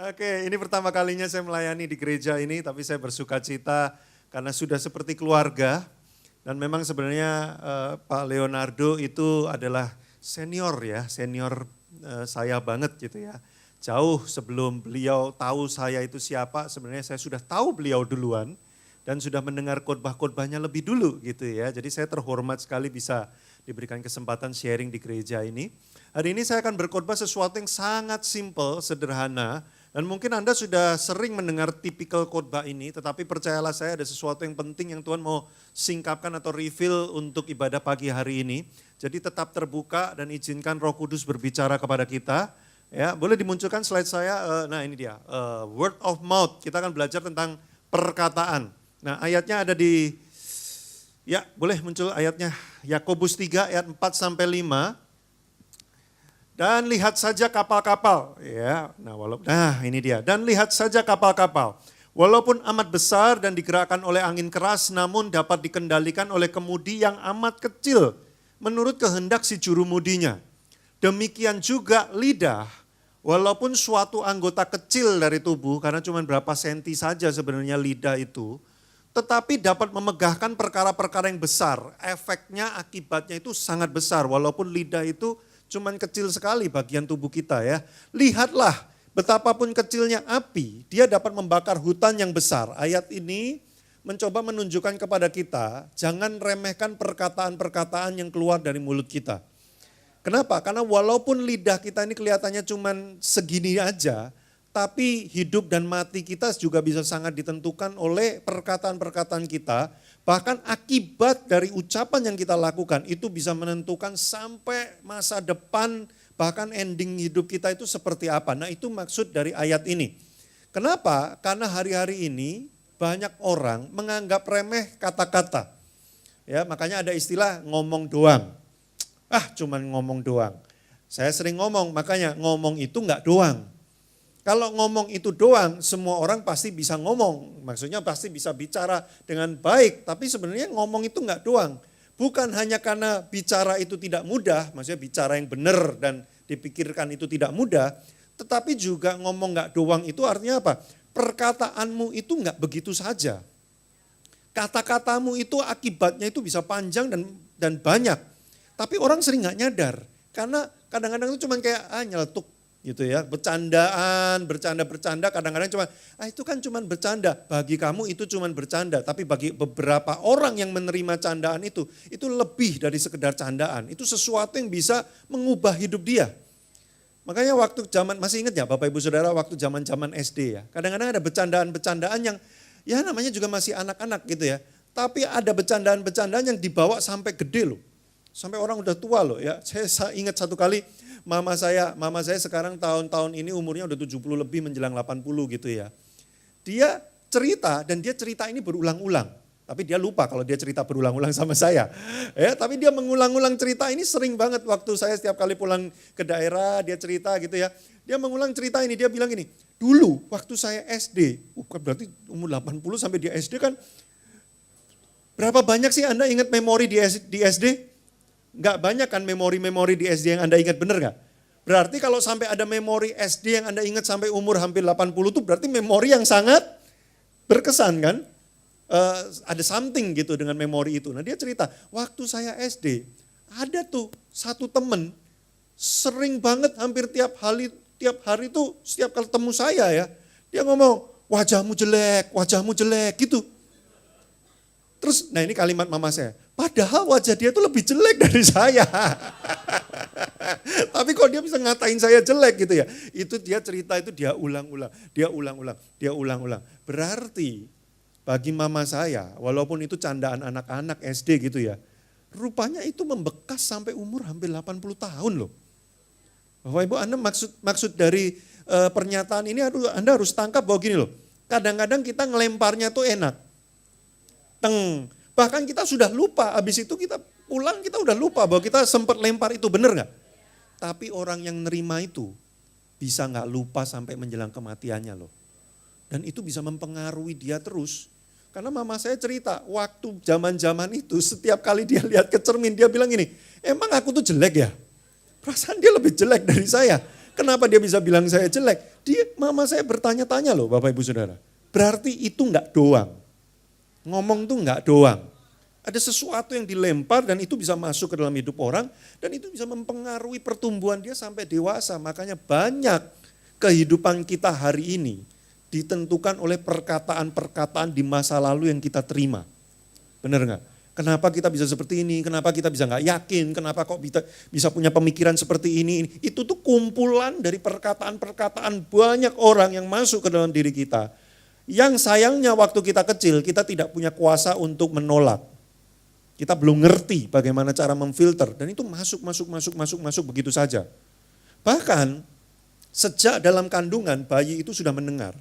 Oke, ini pertama kalinya saya melayani di gereja ini, tapi saya bersuka cita karena sudah seperti keluarga. Dan memang sebenarnya Pak Leonardo itu adalah senior ya, senior saya banget gitu ya. Jauh sebelum beliau tahu saya itu siapa, sebenarnya saya sudah tahu beliau duluan dan sudah mendengar khotbah-khotbahnya lebih dulu gitu ya. Jadi saya terhormat sekali bisa diberikan kesempatan sharing di gereja ini. Hari ini saya akan berkhotbah sesuatu yang sangat simple, sederhana. Dan mungkin Anda sudah sering mendengar tipikal khotbah ini, tetapi percayalah saya ada sesuatu yang penting yang Tuhan mau singkapkan atau reveal untuk ibadah pagi hari ini. Jadi tetap terbuka dan izinkan Roh Kudus berbicara kepada kita. Ya, boleh dimunculkan slide saya. Nah ini dia, word of mouth. Kita akan belajar tentang perkataan. Nah ayatnya ada di, ya boleh muncul ayatnya, Yakobus 3 ayat 4 sampai 5. Dan lihat saja kapal-kapal, ya. Nah ini dia. Dan lihat saja kapal-kapal. Walaupun amat besar dan digerakkan oleh angin keras, namun dapat dikendalikan oleh kemudi yang amat kecil, menurut kehendak si jurumudinya. Demikian juga lidah, walaupun suatu anggota kecil dari tubuh, karena cuma berapa senti saja sebenarnya lidah itu, tetapi dapat memegahkan perkara-perkara yang besar. Efeknya, akibatnya itu sangat besar, walaupun lidah itu cuman kecil sekali bagian tubuh kita ya. Lihatlah betapapun kecilnya api, dia dapat membakar hutan yang besar. Ayat ini mencoba menunjukkan kepada kita, jangan remehkan perkataan-perkataan yang keluar dari mulut kita. Kenapa? Karena walaupun lidah kita ini kelihatannya cuman segini aja, tapi hidup dan mati kita juga bisa sangat ditentukan oleh perkataan-perkataan kita. Bahkan akibat dari ucapan yang kita lakukan itu bisa menentukan sampai masa depan, bahkan ending hidup kita itu seperti apa. Nah itu maksud dari ayat ini. Kenapa? Karena hari-hari ini banyak orang menganggap remeh kata-kata. Ya, makanya ada istilah ngomong doang. Cuman ngomong doang. Saya sering ngomong, makanya ngomong itu enggak doang. Kalau ngomong itu doang, semua orang pasti bisa ngomong. Maksudnya pasti bisa bicara dengan baik. Tapi sebenarnya ngomong itu enggak doang. Bukan hanya karena bicara itu tidak mudah, maksudnya bicara yang benar dan dipikirkan itu tidak mudah. Tetapi juga ngomong enggak doang itu artinya apa? Perkataanmu itu enggak begitu saja. Kata-katamu itu akibatnya itu bisa panjang dan banyak. Tapi orang sering enggak nyadar. Karena kadang-kadang itu cuma kayak nyeletuk. Gitu ya, bercanda kadang-kadang cuma itu kan cuma bercanda, bagi kamu itu cuma bercanda, tapi bagi beberapa orang yang menerima candaan itu lebih dari sekedar candaan, itu sesuatu yang bisa mengubah hidup dia. Makanya waktu zaman, masih ingat ya Bapak Ibu Saudara waktu zaman-zaman SD ya, kadang-kadang ada bercandaan-bercandaan yang ya namanya juga masih anak-anak gitu ya, tapi ada bercandaan-bercandaan yang dibawa sampai gede loh, sampai orang udah tua loh ya. Saya ingat satu kali, Mama saya sekarang tahun-tahun ini umurnya udah 70 lebih menjelang 80 gitu ya. Dia cerita dan dia cerita ini berulang-ulang. Tapi dia lupa kalau dia cerita berulang-ulang sama saya. Ya, tapi dia mengulang-ulang cerita ini sering banget waktu saya setiap kali pulang ke daerah dia cerita gitu ya. Dia mengulang cerita ini, dia bilang gini, dulu waktu saya SD, berarti umur 80 sampai dia SD kan, berapa banyak sih Anda ingat memori di SD? Enggak banyak kan memori-memori di SD yang Anda ingat, bener gak? Berarti kalau sampai ada memori SD yang Anda ingat sampai umur hampir 80 itu berarti memori yang sangat berkesan kan? Ada something gitu dengan memori itu. Nah dia cerita, waktu saya SD ada tuh satu temen sering banget hampir tiap hari itu setiap kali ketemu saya ya. Dia ngomong, wajahmu jelek gitu. Terus, nah ini kalimat mama saya, padahal wajah dia tuh lebih jelek dari saya. Tapi kok dia bisa ngatain saya jelek gitu ya. Itu dia cerita itu dia ulang-ulang. Berarti bagi mama saya, walaupun itu candaan anak-anak SD gitu ya, rupanya itu membekas sampai umur hampir 80 tahun loh. Bapak Ibu, Anda maksud dari pernyataan ini Anda harus tangkap bahwa gini loh. Kadang-kadang kita ngelemparnya tuh enak. Bahkan kita sudah lupa, habis itu kita pulang kita udah lupa bahwa kita sempat lempar itu, benar gak? Tapi orang yang nerima itu bisa gak lupa sampai menjelang kematiannya loh. Dan itu bisa mempengaruhi dia terus. Karena mama saya cerita, waktu zaman-zaman itu setiap kali dia lihat ke cermin dia bilang gini, emang aku tuh jelek ya? Perasaan dia lebih jelek dari saya. Kenapa dia bisa bilang saya jelek? Mama saya bertanya-tanya loh Bapak Ibu Saudara. Berarti itu enggak doang. Ngomong tuh enggak doang. Ada sesuatu yang dilempar dan itu bisa masuk ke dalam hidup orang. Dan itu bisa mempengaruhi pertumbuhan dia sampai dewasa. Makanya banyak kehidupan kita hari ini ditentukan oleh perkataan-perkataan di masa lalu yang kita terima. Benar enggak? Kenapa kita bisa seperti ini? Kenapa kita bisa nggak yakin? Kenapa kok bisa punya pemikiran seperti ini? Itu tuh kumpulan dari perkataan-perkataan banyak orang yang masuk ke dalam diri kita. Yang sayangnya waktu kita kecil, kita tidak punya kuasa untuk menolak. Kita belum ngerti bagaimana cara memfilter. Dan itu masuk begitu saja. Bahkan sejak dalam kandungan, bayi itu sudah mendengar.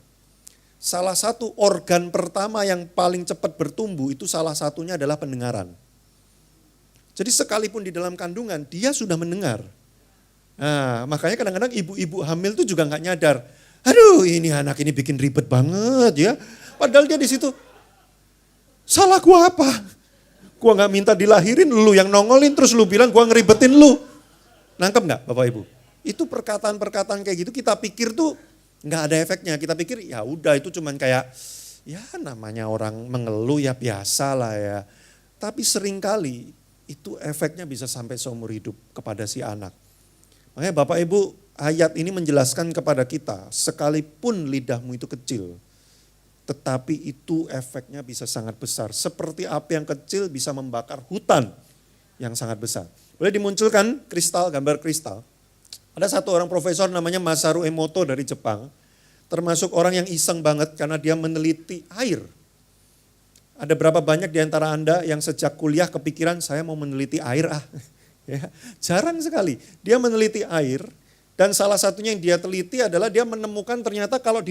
Salah satu organ pertama yang paling cepat bertumbuh itu salah satunya adalah pendengaran. Jadi sekalipun di dalam kandungan dia sudah mendengar. Nah, makanya kadang-kadang ibu-ibu hamil itu juga nggak nyadar. Aduh, ini anak ini bikin ribet banget ya. Padahal dia di situ, salah gua apa? Gua nggak minta dilahirin, lu yang nongolin terus lu bilang gua ngeribetin lu. Nangkep nggak Bapak Ibu? Itu perkataan-perkataan kayak gitu kita pikir tuh nggak ada efeknya, kita pikir ya udah itu cuman kayak ya namanya orang mengeluh ya biasa lah ya. Tapi seringkali itu efeknya bisa sampai seumur hidup kepada si anak. Makanya Bapak Ibu ayat ini menjelaskan kepada kita sekalipun lidahmu itu kecil tetapi itu efeknya bisa sangat besar. Seperti api yang kecil bisa membakar hutan yang sangat besar. Boleh dimunculkan kristal, gambar kristal. Ada satu orang profesor namanya Masaru Emoto dari Jepang, termasuk orang yang iseng banget karena dia meneliti air. Ada berapa banyak di antara Anda yang sejak kuliah kepikiran saya mau meneliti air ya, jarang sekali. Dia meneliti air dan salah satunya yang dia teliti adalah dia menemukan ternyata kalau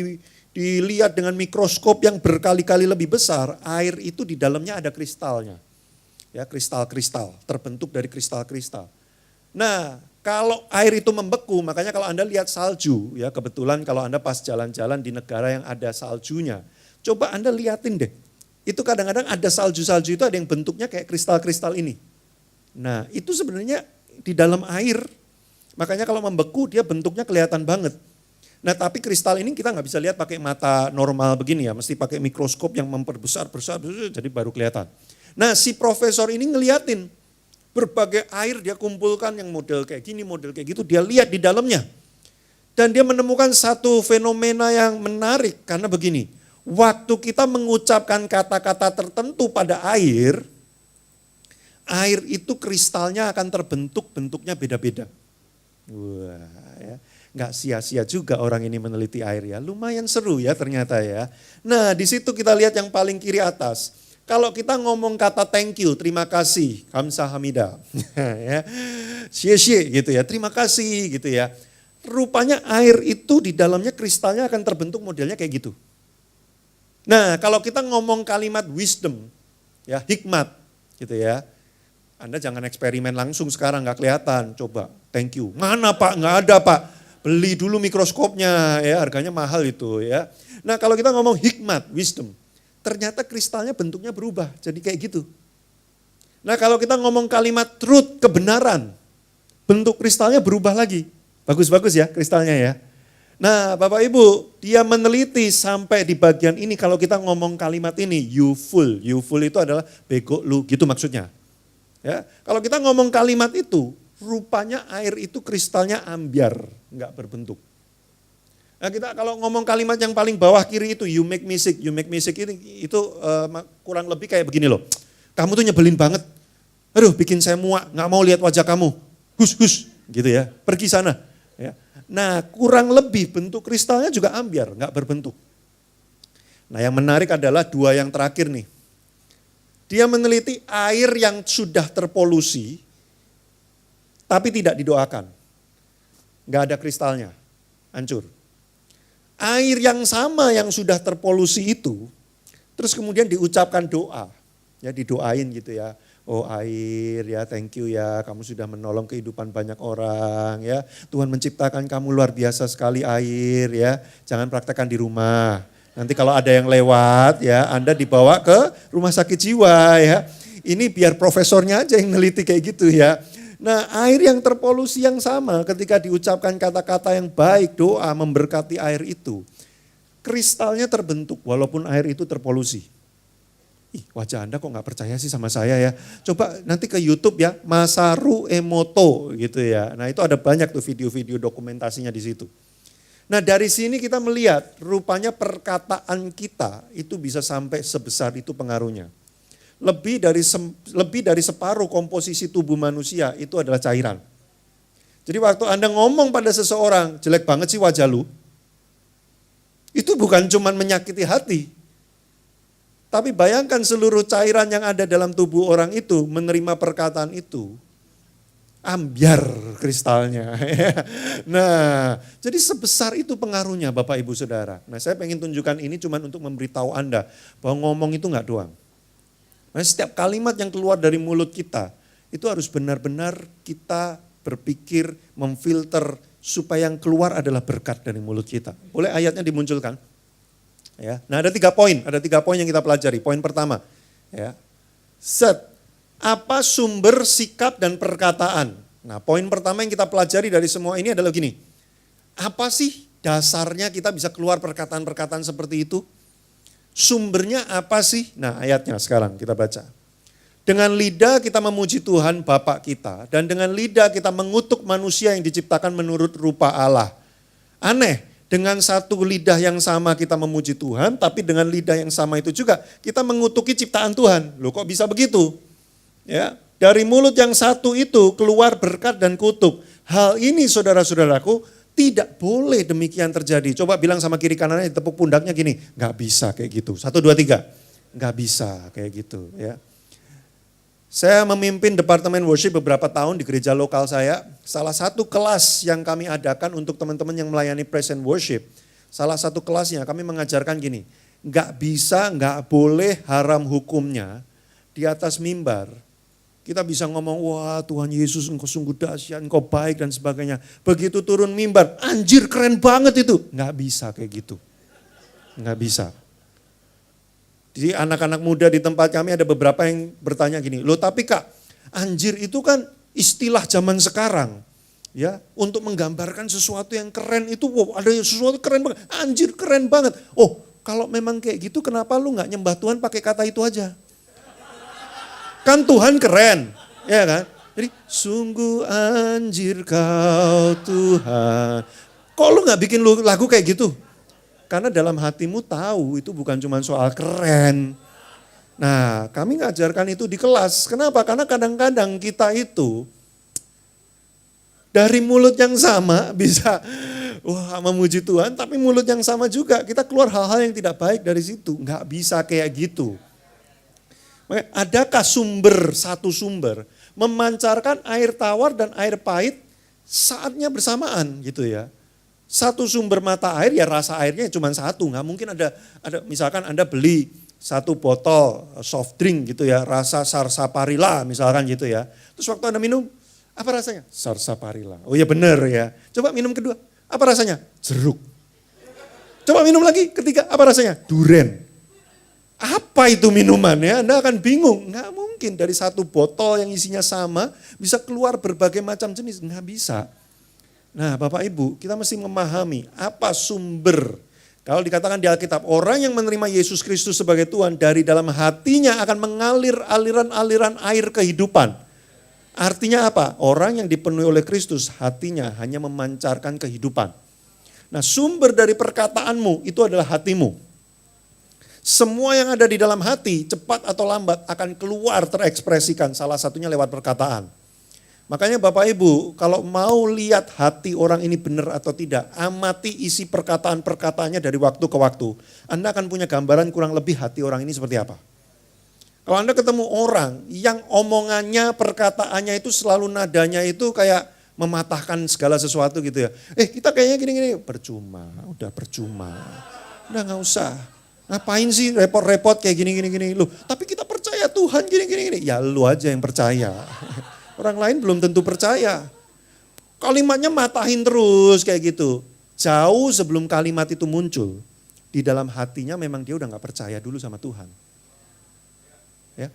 dilihat dengan mikroskop yang berkali-kali lebih besar, air itu di dalamnya ada kristalnya. Ya, kristal-kristal, terbentuk dari kristal-kristal. Nah, kalau air itu membeku, makanya kalau Anda lihat salju, ya kebetulan kalau Anda pas jalan-jalan di negara yang ada saljunya, coba Anda liatin deh. Itu kadang-kadang ada salju-salju itu ada yang bentuknya kayak kristal-kristal ini. Nah, itu sebenarnya di dalam air. Makanya kalau membeku dia bentuknya kelihatan banget. Nah, tapi kristal ini kita nggak bisa lihat pakai mata normal begini ya, mesti pakai mikroskop yang memperbesar, jadi baru kelihatan. Nah, si profesor ini ngeliatin berbagai air dia kumpulkan yang model kayak gini, model kayak gitu, dia lihat di dalamnya. Dan dia menemukan satu fenomena yang menarik karena begini, waktu kita mengucapkan kata-kata tertentu pada air itu kristalnya akan terbentuk, bentuknya beda-beda. Wah, ya. Nggak sia-sia juga orang ini meneliti air ya, lumayan seru ya ternyata ya. Nah, di situ kita lihat yang paling kiri atas. Kalau kita ngomong kata thank you, terima kasih, kamsahamnida, ya, xie gitu ya, terima kasih gitu ya. Rupanya air itu di dalamnya kristalnya akan terbentuk modelnya kayak gitu. Nah, kalau kita ngomong kalimat wisdom, ya hikmat gitu ya. Anda jangan eksperimen langsung sekarang nggak kelihatan, coba thank you. Mana Pak? Nggak ada Pak. Beli dulu mikroskopnya ya, harganya mahal itu ya. Nah, kalau kita ngomong hikmat, wisdom, ternyata kristalnya bentuknya berubah, jadi kayak gitu. Nah, kalau kita ngomong kalimat truth, kebenaran, bentuk kristalnya berubah lagi. Bagus-bagus ya kristalnya ya. Nah, Bapak Ibu, dia meneliti sampai di bagian ini kalau kita ngomong kalimat ini, you fool itu adalah bego lu, gitu maksudnya. Ya, kalau kita ngomong kalimat itu, rupanya air itu kristalnya ambiar, enggak berbentuk. Nah, kita kalau ngomong kalimat yang paling bawah kiri itu you make me sick ini itu kurang lebih kayak begini loh. Kamu tuh nyebelin banget. Aduh, bikin saya muak, nggak mau lihat wajah kamu. Hus gitu ya. Pergi sana, ya. Nah, kurang lebih bentuk kristalnya juga ambiar, nggak berbentuk. Nah, yang menarik adalah dua yang terakhir nih. Dia meneliti air yang sudah terpolusi tapi tidak didoakan. Nggak ada kristalnya, hancur. Air yang sama yang sudah terpolusi itu, terus kemudian diucapkan doa, ya didoain gitu ya. Oh air ya, thank you ya, kamu sudah menolong kehidupan banyak orang ya. Tuhan menciptakan kamu luar biasa sekali air ya. Jangan praktekkan di rumah. Nanti kalau ada yang lewat ya, Anda dibawa ke rumah sakit jiwa ya. Ini biar profesornya aja yang neliti kayak gitu ya. Nah, air yang terpolusi yang sama ketika diucapkan kata-kata yang baik, doa memberkati air itu, kristalnya terbentuk walaupun air itu terpolusi. Ih, wajah Anda kok gak percaya sih sama saya ya. Coba nanti ke YouTube ya, Masaru Emoto gitu ya. Nah itu ada banyak tuh video-video dokumentasinya di situ. Nah dari sini kita melihat rupanya perkataan kita itu bisa sampai sebesar itu pengaruhnya. Lebih dari separuh komposisi tubuh manusia itu adalah cairan. Jadi waktu Anda ngomong pada seseorang, jelek banget sih wajah lu. Itu bukan cuma menyakiti hati. Tapi bayangkan seluruh cairan yang ada dalam tubuh orang itu menerima perkataan itu. Ambiar kristalnya. Nah, jadi sebesar itu pengaruhnya Bapak Ibu Saudara. Nah saya pengen tunjukkan ini cuma untuk memberitahu Anda bahwa ngomong itu enggak doang. Nah, setiap kalimat yang keluar dari mulut kita itu harus benar-benar kita berpikir, memfilter supaya yang keluar adalah berkat dari mulut kita. Boleh ayatnya dimunculkan? Ya. Nah ada 3 poin yang kita pelajari. Poin pertama, ya. Apa sumber sikap dan perkataan? Nah poin pertama yang kita pelajari dari semua ini adalah gini. Apa sih dasarnya kita bisa keluar perkataan-perkataan seperti itu? Sumbernya apa sih? Nah ayatnya sekarang kita baca. Dengan lidah kita memuji Tuhan Bapa kita. Dan dengan lidah kita mengutuk manusia yang diciptakan menurut rupa Allah. Aneh, dengan satu lidah yang sama kita memuji Tuhan. Tapi dengan lidah yang sama itu juga kita mengutuki ciptaan Tuhan. Loh kok bisa begitu? Ya, dari mulut yang satu itu keluar berkat dan kutuk. Hal ini saudara-saudaraku tidak boleh demikian terjadi. Coba bilang sama kiri kanannya, tepuk pundaknya gini, gak bisa kayak gitu. 1, 2, 3, gak bisa kayak gitu ya. Saya memimpin departemen worship beberapa tahun di gereja lokal saya. Salah satu kelas yang kami adakan untuk teman-teman yang melayani praise and worship. Salah satu kelasnya kami mengajarkan gini, gak bisa, gak boleh haram hukumnya di atas mimbar. Kita bisa ngomong, wah Tuhan Yesus engkau sungguh dahsyat, engkau baik dan sebagainya. Begitu turun mimbar, anjir keren banget itu. Nggak bisa kayak gitu. Nggak bisa. Jadi anak-anak muda di tempat kami ada beberapa yang bertanya gini, loh tapi Kak, anjir itu kan istilah zaman sekarang. Ya, untuk menggambarkan sesuatu yang keren itu, wow ada sesuatu keren banget, anjir keren banget. Oh kalau memang kayak gitu kenapa lu nggak nyembah Tuhan pakai kata itu aja? Kan Tuhan keren, ya kan? Jadi sungguh anjir kau Tuhan. Kok lu gak bikin lagu kayak gitu? Karena dalam hatimu tahu itu bukan cuma soal keren. Nah kami ngajarkan itu di kelas. Kenapa? Karena kadang-kadang kita itu dari mulut yang sama bisa wah memuji Tuhan. Tapi mulut yang sama juga kita keluar hal-hal yang tidak baik dari situ. Gak bisa kayak gitu. Adakah satu sumber memancarkan air tawar dan air pahit saatnya bersamaan gitu ya. Satu sumber mata air ya rasa airnya cuma satu, nggak mungkin ada misalkan Anda beli satu botol soft drink gitu ya, rasa sarsaparilla misalkan gitu ya. Terus waktu Anda minum, apa rasanya? Sarsaparilla. Oh ya benar ya. Coba minum kedua, apa rasanya? Jeruk. Coba minum lagi, ketiga, apa rasanya? Duren. Apa itu minumannya? Anda akan bingung. Nggak mungkin dari satu botol yang isinya sama bisa keluar berbagai macam jenis. Nggak bisa. Nah Bapak Ibu kita mesti memahami apa sumber. Kalau dikatakan di Alkitab orang yang menerima Yesus Kristus sebagai Tuhan dari dalam hatinya akan mengalir aliran-aliran air kehidupan. Artinya apa? Orang yang dipenuhi oleh Kristus hatinya hanya memancarkan kehidupan. Nah sumber dari perkataanmu itu adalah hatimu. Semua yang ada di dalam hati cepat atau lambat akan keluar terekspresikan, salah satunya lewat perkataan. Makanya Bapak Ibu kalau mau lihat hati orang ini benar atau tidak, amati isi perkataan-perkataannya dari waktu ke waktu. Anda akan punya gambaran kurang lebih hati orang ini seperti apa. Kalau Anda ketemu orang yang omongannya, perkataannya itu selalu nadanya itu kayak mematahkan segala sesuatu gitu ya. Kita kayaknya gini-gini, percuma, udah percuma, udah gak usah. Ngapain sih repot-repot kayak gini-gini loh. Tapi kita percaya Tuhan gini-gini. Ya lu aja yang percaya. Orang lain belum tentu percaya. Kalimatnya matahin terus kayak gitu. Jauh sebelum kalimat itu muncul. Di dalam hatinya memang dia udah gak percaya dulu sama Tuhan. Ya.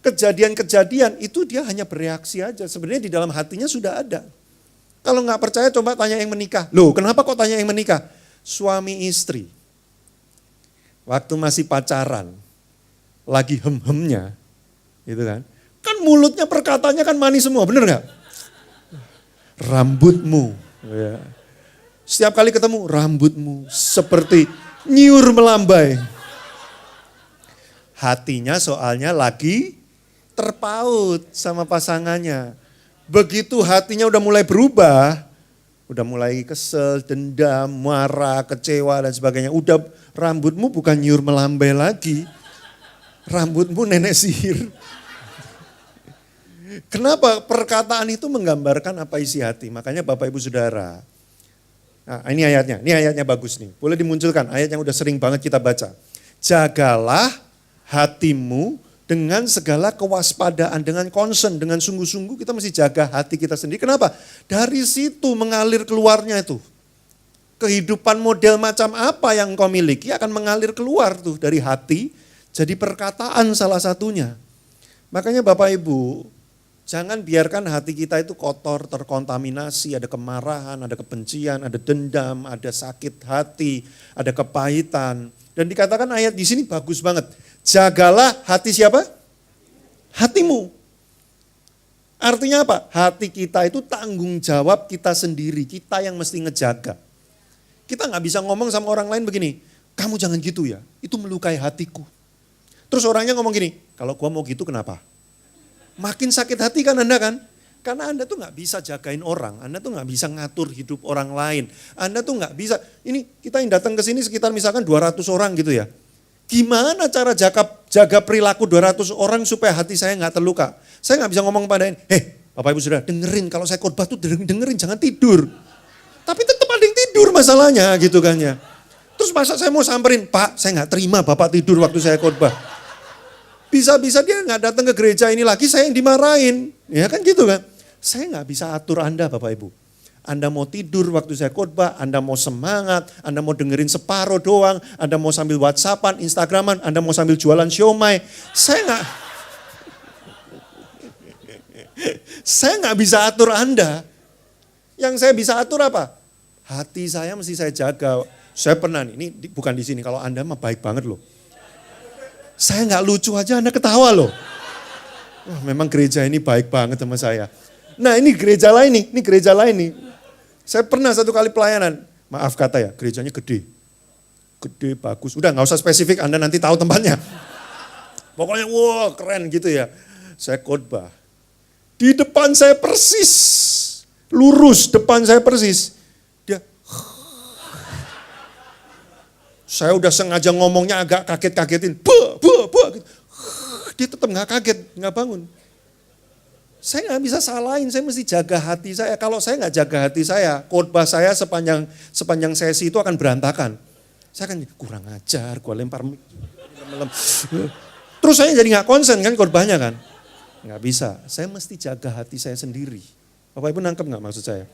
kejadian-kejadian itu dia hanya bereaksi aja. Sebenarnya di dalam hatinya sudah ada. Kalau nggak percaya coba tanya yang menikah. Loh kenapa kok tanya yang menikah? Suami istri. Waktu masih pacaran, lagi hem-hemnya, gitu kan. Kan mulutnya perkataannya kan manis semua, bener nggak? Rambutmu. Ya. Setiap kali ketemu, rambutmu seperti nyiur melambai. Hatinya soalnya lagi terpaut sama pasangannya. Begitu hatinya udah mulai berubah, udah mulai kesel, dendam, marah, kecewa dan sebagainya. Udah rambutmu bukan nyiur melambai lagi. Rambutmu nenek sihir. Kenapa? Perkataan itu menggambarkan apa isi hati. Makanya Bapak Ibu Saudara. Nah ini ayatnya bagus nih. Boleh dimunculkan ayat yang udah sering banget kita baca. Jagalah hatimu dengan segala kewaspadaan, dengan concern, dengan sungguh-sungguh kita mesti jaga hati kita sendiri. Kenapa? Dari situ mengalir keluarnya itu. Kehidupan model macam apa yang kau miliki akan mengalir keluar tuh dari hati, jadi perkataan salah satunya. Makanya Bapak Ibu, jangan biarkan hati kita itu kotor, terkontaminasi, ada kemarahan, ada kebencian, ada dendam, ada sakit hati, ada kepahitan. Dan dikatakan ayat di sini bagus banget. Jagalah hati siapa? Hatimu. Artinya apa? Hati kita itu tanggung jawab kita sendiri, kita yang mesti ngejaga. Kita nggak bisa ngomong sama orang lain begini, kamu jangan gitu ya, itu melukai hatiku. Terus orangnya ngomong gini, kalau gua mau gitu kenapa? Makin sakit hati kan Anda kan? Karena Anda tuh nggak bisa jagain orang, Anda tuh nggak bisa ngatur hidup orang lain. Anda tuh nggak bisa, ini kita yang datang ke sini sekitar misalkan 200 orang gitu ya. Gimana cara jaga perilaku 200 orang supaya hati saya nggak terluka? Saya nggak bisa ngomong kepada ini, Bapak Ibu Saudara dengerin kalau saya khotbah tuh dengerin jangan tidur. Tapi tetap ada yang tidur masalahnya gitu kan ya. Terus masa saya mau samperin, Pak saya nggak terima Bapak tidur waktu saya khotbah. Bisa-bisa dia nggak datang ke gereja ini lagi, saya yang dimarahin. Ya kan gitu kan. Saya nggak bisa atur Anda Bapak Ibu. Anda mau tidur waktu saya khotbah, Anda mau semangat, Anda mau dengerin separuh doang, Anda mau sambil WhatsAppan, Instagraman, Anda mau sambil jualan siomay. Saya nggak bisa atur Anda. Yang saya bisa atur apa? Hati saya mesti saya jaga. Saya pernah nih, ini bukan di sini, kalau Anda mah baik banget loh. Saya nggak lucu aja Anda ketawa loh. Wah, memang gereja ini baik banget sama saya. Nah ini gereja lain nih. Saya pernah satu kali pelayanan, maaf kata ya, gerejanya gede. Gede, bagus. Udah gak usah spesifik, Anda nanti tahu tempatnya. Pokoknya wah keren gitu ya. Saya khotbah. Di depan saya persis, lurus depan saya persis. Dia, saya udah sengaja ngomongnya agak kaget-kagetin. Gitu. Dia tetap gak kaget, gak bangun. Saya nggak bisa salahin, saya mesti jaga hati saya. Kalau saya nggak jaga hati saya, khotbah saya sepanjang sesi itu akan berantakan. Saya akan kurang ajar, gue lempar. Terus saya jadi nggak konsen kan khotbahnya kan. Nggak bisa, saya mesti jaga hati saya sendiri. Bapak Ibu nangkep nggak maksud saya?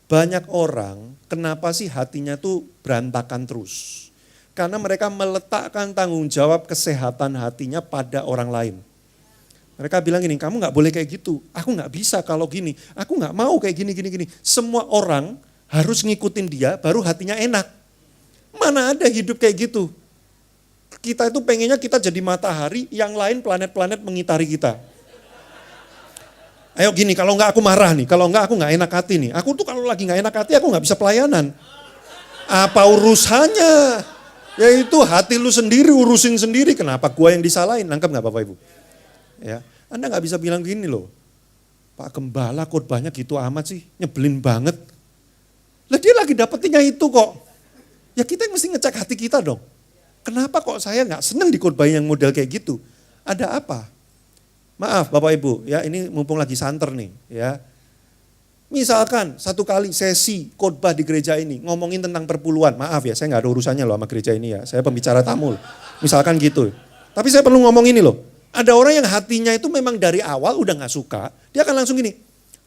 Banyak orang, kenapa sih hatinya tuh berantakan terus? Karena mereka meletakkan tanggung jawab kesehatan hatinya pada orang lain. Mereka bilang gini, kamu gak boleh kayak gitu, aku gak bisa kalau gini, aku gak mau kayak gini. Semua orang harus ngikutin dia baru hatinya enak. Mana ada hidup kayak gitu. Kita itu pengennya kita jadi matahari, yang lain planet-planet mengitari kita. Ayo gini, kalau enggak aku marah nih, kalau enggak aku gak enak hati nih. Aku tuh kalau lagi gak enak hati aku gak bisa pelayanan. Apa urusannya? Ya itu hati lu sendiri, urusin sendiri, kenapa gua yang disalahin, nangkep gak Bapak Ibu? Ya, Anda nggak bisa bilang gini loh, Pak Gembala khotbahnya gitu amat sih, nyebelin banget. Lah dia lagi dapetinnya itu kok. Ya kita mesti ngecek hati kita dong. Kenapa kok saya nggak seneng dikhotbahin yang model kayak gitu? Ada apa? Maaf Bapak Ibu, ya ini mumpung lagi santer nih, ya. Misalkan satu kali sesi khotbah di gereja ini ngomongin tentang perpuluhan, maaf ya, saya nggak ada urusannya loh sama gereja ini ya, saya pembicara tamu. Misalkan gitu. Tapi saya perlu ngomong ini loh. Ada orang yang hatinya itu memang dari awal udah gak suka, dia akan langsung gini,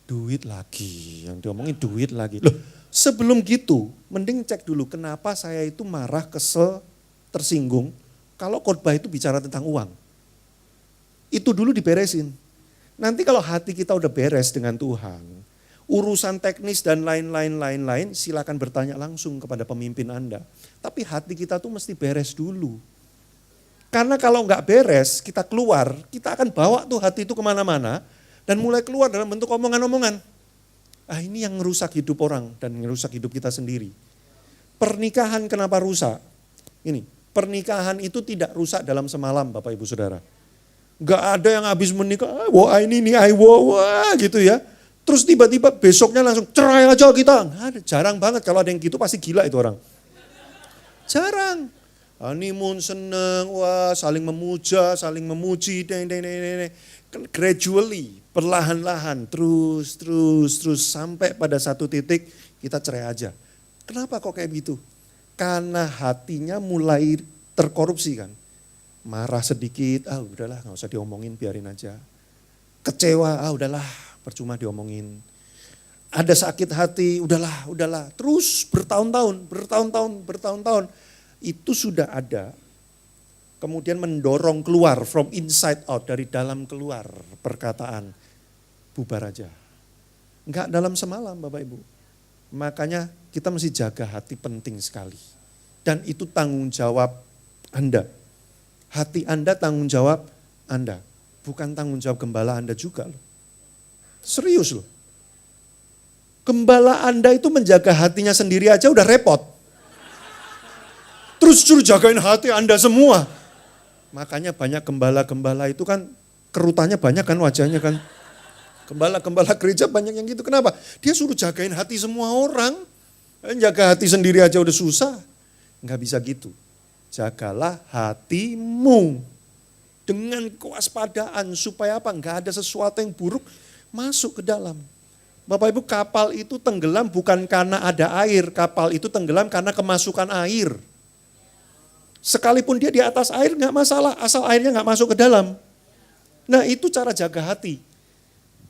duit lagi, yang diomongin duit lagi. Loh sebelum gitu, mending cek dulu kenapa saya itu marah, kesel, tersinggung, kalau khotbah itu bicara tentang uang. Itu dulu diberesin. Nanti kalau hati kita udah beres dengan Tuhan, urusan teknis dan lain-lain, silakan bertanya langsung kepada pemimpin Anda. Tapi hati kita tuh mesti beres dulu. Karena kalau nggak beres, kita keluar, kita akan bawa tuh hati itu kemana-mana, dan mulai keluar dalam bentuk omongan-omongan. Ini yang ngerusak hidup orang dan ngerusak hidup kita sendiri. Pernikahan kenapa rusak? Ini, pernikahan itu tidak rusak dalam semalam Bapak Ibu Saudara. Gak ada yang habis menikah, wah ini nih, wah gitu ya. Terus tiba-tiba besoknya langsung cerai aja kita. Jarang banget, kalau ada yang gitu pasti gila itu orang. Jarang. Honeymoon seneng, wah saling memuja, saling memuji, gradually, perlahan-lahan, terus sampai pada satu titik kita cerai aja. Kenapa kok kayak gitu? Karena hatinya mulai terkorupsi kan. Marah sedikit, udahlah gak usah diomongin, biarin aja. Kecewa, udahlah percuma diomongin. Ada sakit hati, udahlah. Terus bertahun-tahun. Itu sudah ada. Kemudian mendorong keluar, from inside out, dari dalam keluar perkataan. Bubar aja. Enggak dalam semalam Bapak Ibu. Makanya kita mesti jaga hati, penting sekali. Dan itu tanggung jawab Anda. Hati Anda tanggung jawab Anda. Bukan tanggung jawab gembala Anda juga loh. Serius loh. Gembala Anda itu menjaga hatinya sendiri aja udah repot. Terus suruh jagain hati Anda semua. Makanya banyak gembala-gembala itu kan kerutannya banyak kan wajahnya kan. Gembala-gembala gereja banyak yang gitu. Kenapa? Dia suruh jagain hati semua orang. Jaga hati sendiri aja udah susah. Enggak bisa gitu. Jagalah hatimu dengan kewaspadaan supaya apa? Enggak ada sesuatu yang buruk masuk ke dalam. Bapak Ibu, kapal itu tenggelam bukan karena ada air, kapal itu tenggelam karena kemasukan air. Sekalipun dia di atas air enggak masalah, asal airnya enggak masuk ke dalam. Nah, itu cara jaga hati.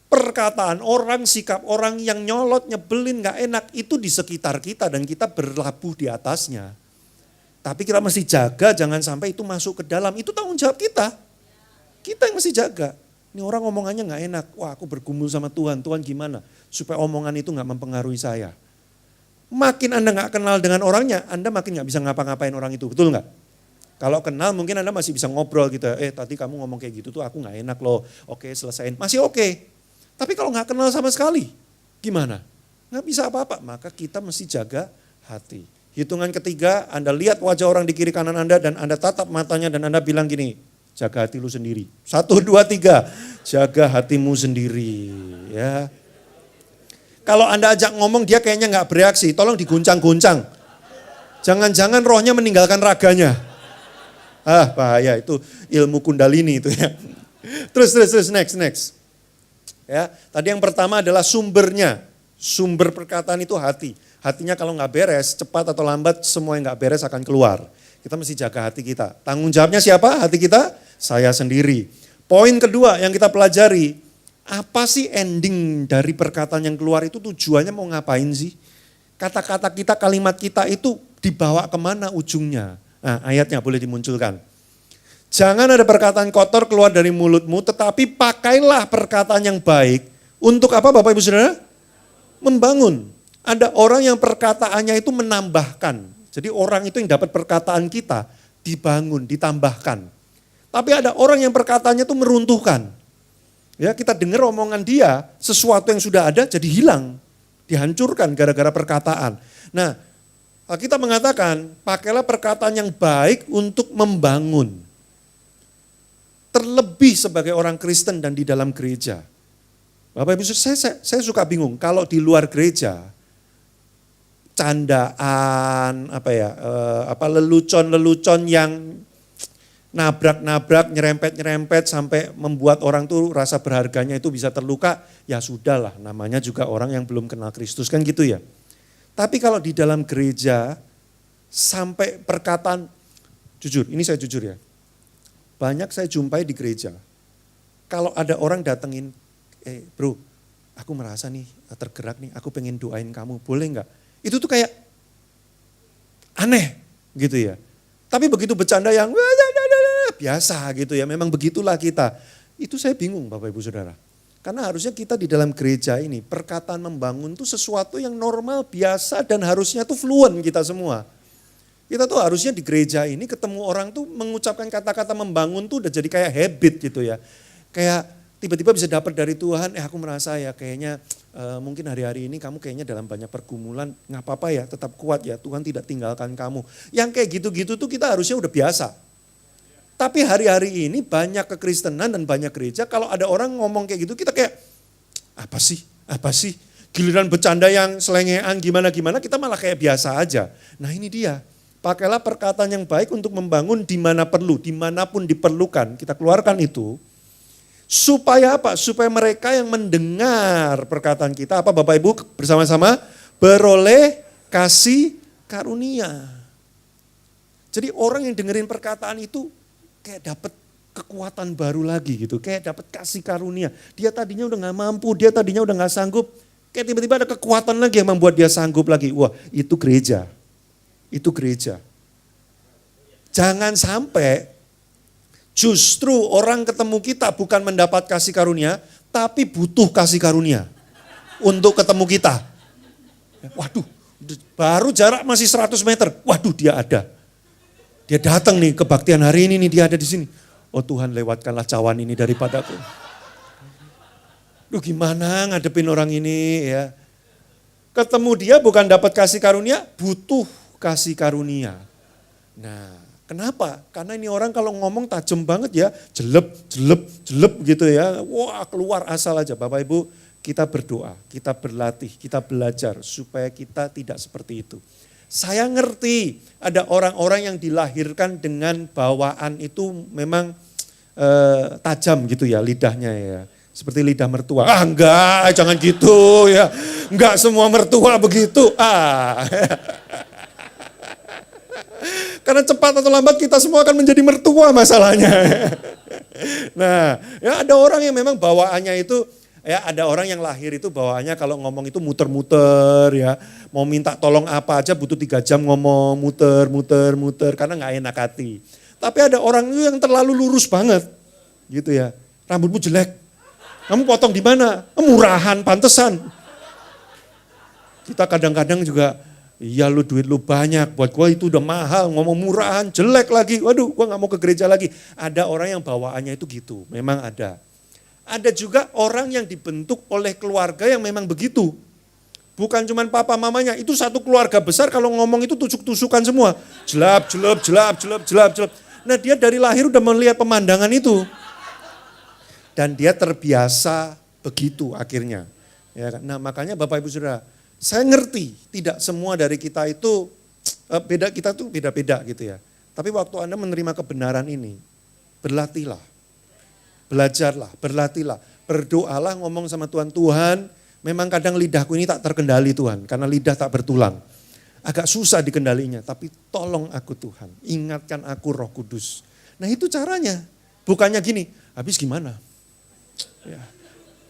Perkataan orang, sikap orang yang nyolot, nyebelin, enggak enak itu di sekitar kita dan kita berlabuh di atasnya. Tapi kita mesti jaga jangan sampai itu masuk ke dalam. Itu tanggung jawab kita. Kita yang mesti jaga. Ini orang omongannya gak enak. Wah aku bergumul sama Tuhan. Tuhan gimana? Supaya omongan itu gak mempengaruhi saya. Makin Anda gak kenal dengan orangnya, Anda makin gak bisa ngapa-ngapain orang itu. Betul gak? Kalau kenal mungkin Anda masih bisa ngobrol gitu. Tadi kamu ngomong kayak gitu tuh aku gak enak loh. Oke selesain. Masih oke. Tapi kalau gak kenal sama sekali, gimana? Gak bisa apa-apa. Maka kita mesti jaga hati. Hitungan ketiga, Anda lihat wajah orang di kiri kanan Anda dan Anda tatap matanya dan Anda bilang gini, jaga hati lu sendiri. 1, 2, 3, jaga hatimu sendiri. Ya. Kalau Anda ajak ngomong dia kayaknya gak bereaksi, tolong diguncang-guncang. Jangan-jangan rohnya meninggalkan raganya. Bahaya itu ilmu kundalini itu ya. Terus next. Ya, tadi yang pertama adalah sumbernya. Sumber perkataan itu hati. Hatinya kalau nggak beres, cepat atau lambat semua yang nggak beres akan keluar. Kita mesti jaga hati kita. Tanggung jawabnya siapa? Hati kita? Saya sendiri. Poin kedua yang kita pelajari, apa sih ending dari perkataan yang keluar itu tujuannya mau ngapain sih? Kata-kata kita, kalimat kita itu dibawa kemana ujungnya? Nah ayatnya boleh dimunculkan. Jangan ada perkataan kotor keluar dari mulutmu, tetapi pakailah perkataan yang baik. Untuk apa Bapak Ibu Saudara? Membangun. Ada orang yang perkataannya itu menambahkan. Jadi orang itu yang dapat perkataan kita dibangun, ditambahkan. Tapi ada orang yang perkataannya itu meruntuhkan. Ya, kita dengar omongan dia, sesuatu yang sudah ada jadi hilang, dihancurkan gara-gara perkataan. Nah, kita mengatakan pakailah perkataan yang baik untuk membangun. Terlebih sebagai orang Kristen dan di dalam gereja. Bapak Ibu, saya suka bingung kalau di luar gereja candaan, lelucon-lelucon yang nabrak-nabrak, nyerempet-nyerempet sampai membuat orang tuh rasa berharganya itu bisa terluka, ya sudahlah namanya juga orang yang belum kenal Kristus kan gitu ya. Tapi kalau di dalam gereja sampai perkataan, jujur, ini saya jujur ya, banyak saya jumpai di gereja, kalau ada orang datengin, bro, aku merasa nih tergerak nih, aku pengen doain kamu, boleh enggak? Itu tuh kayak aneh gitu ya. Tapi begitu bercanda yang biasa gitu ya, memang begitulah kita. Itu saya bingung Bapak Ibu Saudara. Karena harusnya kita di dalam gereja ini, perkataan membangun itu sesuatu yang normal, biasa, dan harusnya tuh fluent kita semua. Kita tuh harusnya di gereja ini ketemu orang tuh mengucapkan kata-kata membangun tuh udah jadi kayak habit gitu ya. Kayak tiba-tiba bisa dapat dari Tuhan, aku merasa ya kayaknya mungkin hari-hari ini kamu kayaknya dalam banyak pergumulan, nggak apa-apa ya, tetap kuat ya, Tuhan tidak tinggalkan kamu. Yang kayak gitu-gitu tuh kita harusnya udah biasa. Tapi hari-hari ini banyak kekristenan dan banyak gereja, kalau ada orang ngomong kayak gitu, kita kayak, apa sih? Giliran bercanda yang selengean gimana-gimana, kita malah kayak biasa aja. Nah ini dia, pakailah perkataan yang baik untuk membangun di mana perlu, dimanapun diperlukan, kita keluarkan itu. Supaya apa? Supaya mereka yang mendengar perkataan kita, apa Bapak Ibu bersama-sama, beroleh kasih karunia. Jadi orang yang dengerin perkataan itu, kayak dapat kekuatan baru lagi gitu, kayak dapat kasih karunia. Dia tadinya udah gak mampu, dia tadinya udah gak sanggup, kayak tiba-tiba ada kekuatan lagi yang membuat dia sanggup lagi. Wah itu gereja, itu gereja. Jangan sampai justru orang ketemu kita bukan mendapat kasih karunia, tapi butuh kasih karunia untuk ketemu kita. Waduh, baru jarak masih 100 meter, waduh dia ada. Dia datang nih kebaktian hari ini nih, dia ada di sini. Oh Tuhan lewatkanlah cawan ini daripadaku. Duh gimana ngadepin orang ini ya. Ketemu dia bukan dapat kasih karunia, butuh kasih karunia. Nah kenapa? Karena ini orang kalau ngomong tajam banget ya, jelep gitu ya. Wah keluar asal aja. Bapak Ibu kita berdoa, kita berlatih, kita belajar supaya kita tidak seperti itu. Saya ngerti ada orang-orang yang dilahirkan dengan bawaan itu memang tajam gitu ya lidahnya ya. Seperti lidah mertua. Enggak, jangan gitu ya. Enggak semua mertua begitu. Karena cepat atau lambat kita semua akan menjadi mertua masalahnya. Nah, ya ada orang yang memang bawaannya itu, ya ada orang yang lahir itu bawaannya kalau ngomong itu muter-muter ya. Mau minta tolong apa aja butuh 3 jam ngomong, muter, karena gak enak hati. Tapi ada orang itu yang terlalu lurus banget gitu ya. Rambutmu jelek, kamu potong di mana? Murahan, pantesan. Kita kadang-kadang juga, iya lu duit lu banyak, buat gua itu udah mahal, ngomong murahan, jelek lagi, waduh gua gak mau ke gereja lagi. Ada orang yang bawaannya itu gitu, memang ada. Ada juga orang yang dibentuk oleh keluarga yang memang begitu. Bukan cuma papa mamanya, itu satu keluarga besar kalau ngomong itu tusuk-tusukan semua. Jelap. Nah dia dari lahir udah melihat pemandangan itu. Dan dia terbiasa begitu akhirnya. Ya, nah makanya Bapak Ibu Saudara, saya ngerti tidak semua dari kita itu, kita tuh beda-beda gitu ya. Tapi waktu Anda menerima kebenaran ini, berlatihlah. Belajarlah, berlatihlah, berdoalah ngomong sama Tuhan, Tuhan memang kadang lidahku ini tak terkendali Tuhan, karena lidah tak bertulang. Agak susah dikendalinya, tapi tolong aku Tuhan, ingatkan aku Roh Kudus. Nah itu caranya, bukannya gini, habis gimana? Ya,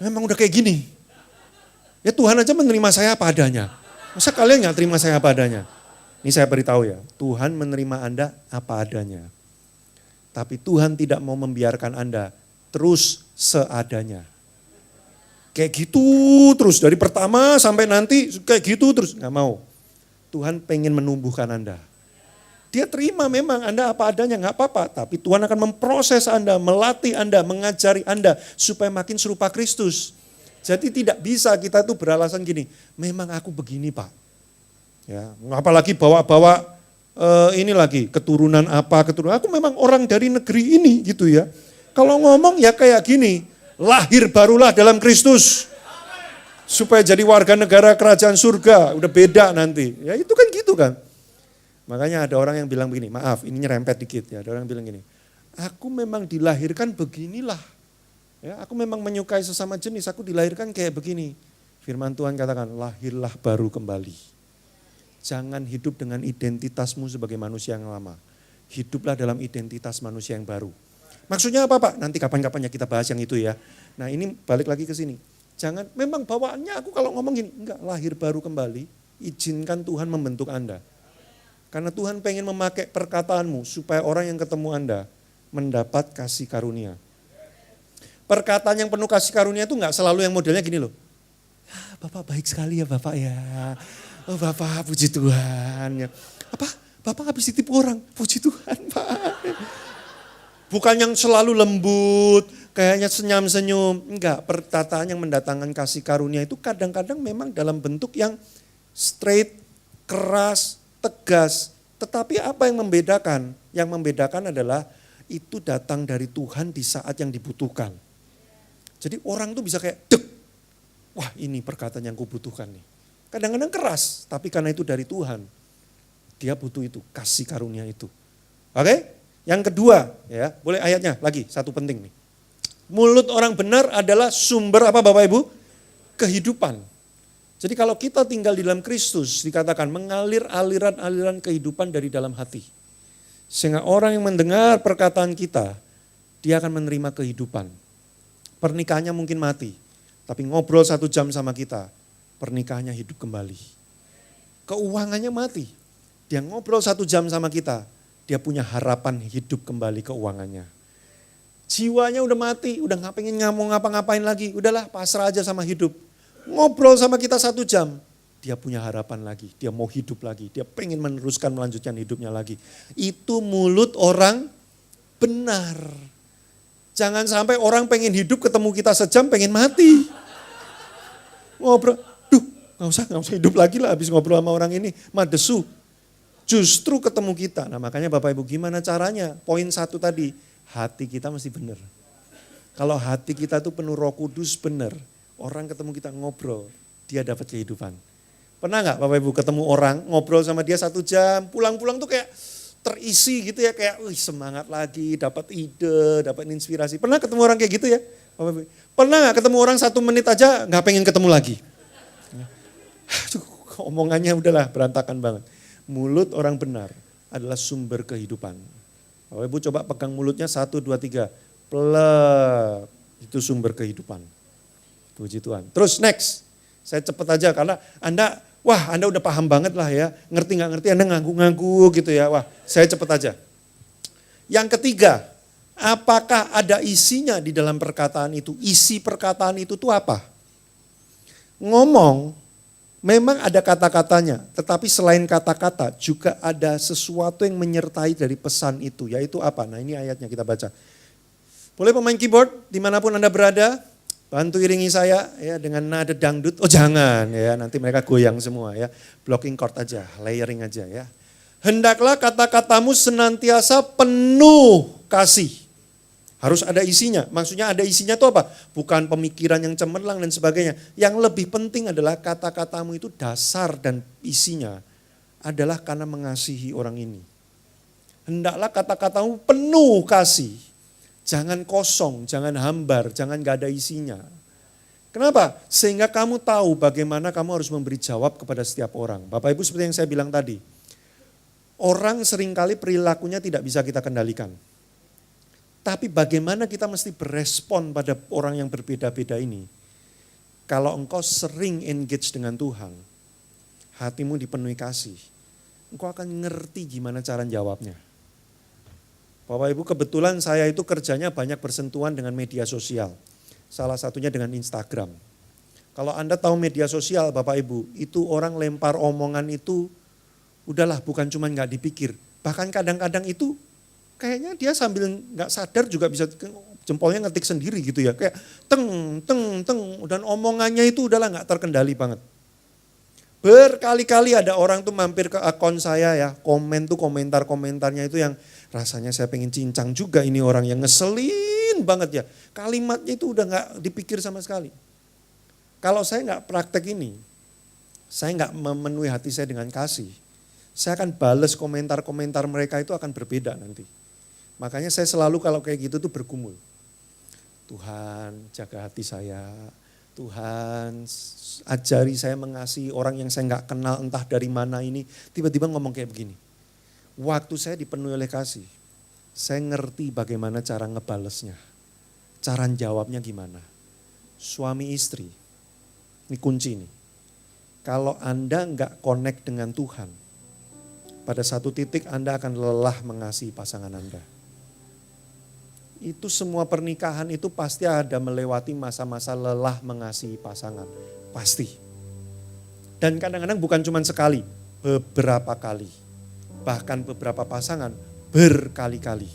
memang udah kayak gini. Ya Tuhan aja menerima saya apa adanya. Masa kalian gak terima saya apa adanya? Ini saya beritahu ya, Tuhan menerima Anda apa adanya. Tapi Tuhan tidak mau membiarkan Anda terus seadanya. Kayak gitu terus, dari pertama sampai nanti kayak gitu terus. Gak mau. Tuhan pengen menumbuhkan Anda. Dia terima memang Anda apa adanya, gak apa-apa. Tapi Tuhan akan memproses Anda, melatih Anda, mengajari Anda supaya makin serupa Kristus. Jadi tidak bisa kita tuh beralasan gini, memang aku begini Pak. Ya, apalagi bawa-bawa ini lagi, keturunan apa, aku memang orang dari negeri ini gitu ya. Kalau ngomong ya kayak gini, lahir barulah dalam Kristus. Supaya jadi warga negara kerajaan surga, udah beda nanti. Ya itu kan gitu kan. Makanya ada orang yang bilang begini, maaf ini nyerempet dikit ya. Ada orang yang bilang gini, aku memang dilahirkan beginilah. Ya, aku memang menyukai sesama jenis, aku dilahirkan kayak begini. Firman Tuhan katakan, lahirlah baru kembali. Jangan hidup dengan identitasmu sebagai manusia yang lama. Hiduplah dalam identitas manusia yang baru. Maksudnya apa Pak? Nanti kapan-kapan ya kita bahas yang itu ya. Nah ini balik lagi ke sini. Jangan, memang bawaannya aku kalau ngomong gini, enggak, lahir baru kembali, izinkan Tuhan membentuk Anda. Karena Tuhan pengen memakai perkataanmu supaya orang yang ketemu Anda mendapat kasih karunia. Perkataan yang penuh kasih karunia itu nggak selalu yang modelnya gini loh. "Ah, Bapak baik sekali ya Bapak ya. Oh Bapak puji Tuhan ya. Apa? Bapak habis ditipu orang. Puji Tuhan Pak." Bukan yang selalu lembut, kayaknya senyum-senyum. Enggak, perkataan yang mendatangkan kasih karunia itu kadang-kadang memang dalam bentuk yang straight, keras, tegas. Tetapi apa yang membedakan? Yang membedakan adalah itu datang dari Tuhan di saat yang dibutuhkan. Jadi orang tuh bisa kayak dek. Wah ini perkataan yang kubutuhkan nih. Kadang-kadang keras, tapi karena itu dari Tuhan. Dia butuh itu, kasih karunia itu. Oke? Yang kedua, ya, boleh ayatnya lagi, satu penting nih. Mulut orang benar adalah sumber apa Bapak Ibu? Kehidupan. Jadi kalau kita tinggal di dalam Kristus, dikatakan mengalir aliran-aliran kehidupan dari dalam hati. Sehingga orang yang mendengar perkataan kita, dia akan menerima kehidupan. Pernikahannya mungkin mati, tapi ngobrol 1 jam sama kita, pernikahannya hidup kembali. Keuangannya mati, dia ngobrol 1 jam sama kita, dia punya harapan hidup kembali keuangannya. Jiwanya udah mati, udah nggak pengen ngomong ngapa-ngapain lagi, udahlah pasrah aja sama hidup. Ngobrol sama kita 1 jam, dia punya harapan lagi, dia mau hidup lagi, dia pengen meneruskan melanjutkan hidupnya lagi. Itu mulut orang benar. Jangan sampai orang pengen hidup ketemu kita sejam pengen mati. Ngobrol, nggak usah hidup lagi lah habis ngobrol sama orang ini, madesu. Justru ketemu kita. Nah makanya Bapak Ibu gimana caranya? Poin 1 tadi, hati kita mesti benar. Kalau hati kita tuh penuh Roh Kudus benar, orang ketemu kita ngobrol, dia dapat kehidupan. Pernah nggak Bapak Ibu ketemu orang, ngobrol sama dia 1 jam, pulang-pulang tuh kayak terisi gitu ya, kayak semangat lagi, dapat ide, dapat inspirasi. Pernah ketemu orang kayak gitu ya? Bapak Ibu? Pernah nggak ketemu orang 1 menit aja nggak pengen ketemu lagi? Aduh, omongannya udahlah berantakan banget. Mulut orang benar adalah sumber kehidupan. Bapak Ibu coba pegang mulutnya 1, 2, 3. Plek, itu sumber kehidupan. Puji Tuhan. Terus next, saya cepet aja karena Anda udah paham banget lah ya. Ngerti gak ngerti Anda ngangguk-ngangguk gitu ya. Wah saya cepet aja. Yang ketiga, apakah ada isinya di dalam perkataan itu? Isi perkataan itu tuh apa? Ngomong, memang ada kata-katanya, tetapi selain kata-kata juga ada sesuatu yang menyertai dari pesan itu, yaitu apa? Nah ini ayatnya kita baca. Boleh pemain keyboard dimanapun Anda berada, bantu iringi saya ya dengan nada dangdut. Oh jangan ya, nanti mereka goyang semua ya. Blocking chord aja, layering aja ya. Hendaklah kata-katamu senantiasa penuh kasih. Harus ada isinya, maksudnya ada isinya itu apa? Bukan pemikiran yang cemerlang dan sebagainya. Yang lebih penting adalah kata-katamu itu dasar dan isinya adalah karena mengasihi orang ini. Hendaklah kata-katamu penuh kasih, jangan kosong, jangan hambar, jangan gak ada isinya. Kenapa? Sehingga kamu tahu bagaimana kamu harus memberi jawab kepada setiap orang. Bapak Ibu seperti yang saya bilang tadi, orang seringkali perilakunya tidak bisa kita kendalikan. Tapi bagaimana kita mesti berespon pada orang yang berbeda-beda ini. Kalau engkau sering engage dengan Tuhan, hatimu dipenuhi kasih, engkau akan ngerti gimana cara jawabnya. Bapak Ibu kebetulan saya itu kerjanya banyak bersentuhan dengan media sosial. Salah satunya dengan Instagram. Kalau Anda tahu media sosial Bapak Ibu, itu orang lempar omongan itu udahlah bukan cuma gak dipikir. Bahkan kadang-kadang itu kayaknya dia sambil nggak sadar juga bisa jempolnya ngetik sendiri gitu ya. Kayak teng, dan omongannya itu udahlah nggak terkendali banget. Berkali-kali ada orang tuh mampir ke akun saya ya, komen tuh komentar-komentarnya itu yang rasanya saya pengen cincang juga ini orang yang ngeselin banget ya. Kalimatnya itu udah nggak dipikir sama sekali. Kalau saya nggak praktek ini, saya nggak memenuhi hati saya dengan kasih, saya akan bales komentar-komentar mereka itu akan berbeda nanti. Makanya saya selalu kalau kayak gitu tuh bergumul. Tuhan jaga hati saya, Tuhan ajari saya mengasihi orang yang saya nggak kenal entah dari mana ini. Tiba-tiba ngomong kayak begini. Waktu saya dipenuhi oleh kasih, saya ngerti bagaimana cara ngebalesnya. Cara jawabnya gimana. Suami istri, ini kunci nih. Kalau Anda nggak connect dengan Tuhan, pada satu titik Anda akan lelah mengasihi pasangan Anda. itu semua pernikahan itu pasti ada melewati masa-masa lelah mengasihi pasangan. Pasti. Dan kadang-kadang bukan cuma sekali, beberapa kali. Bahkan beberapa pasangan berkali-kali.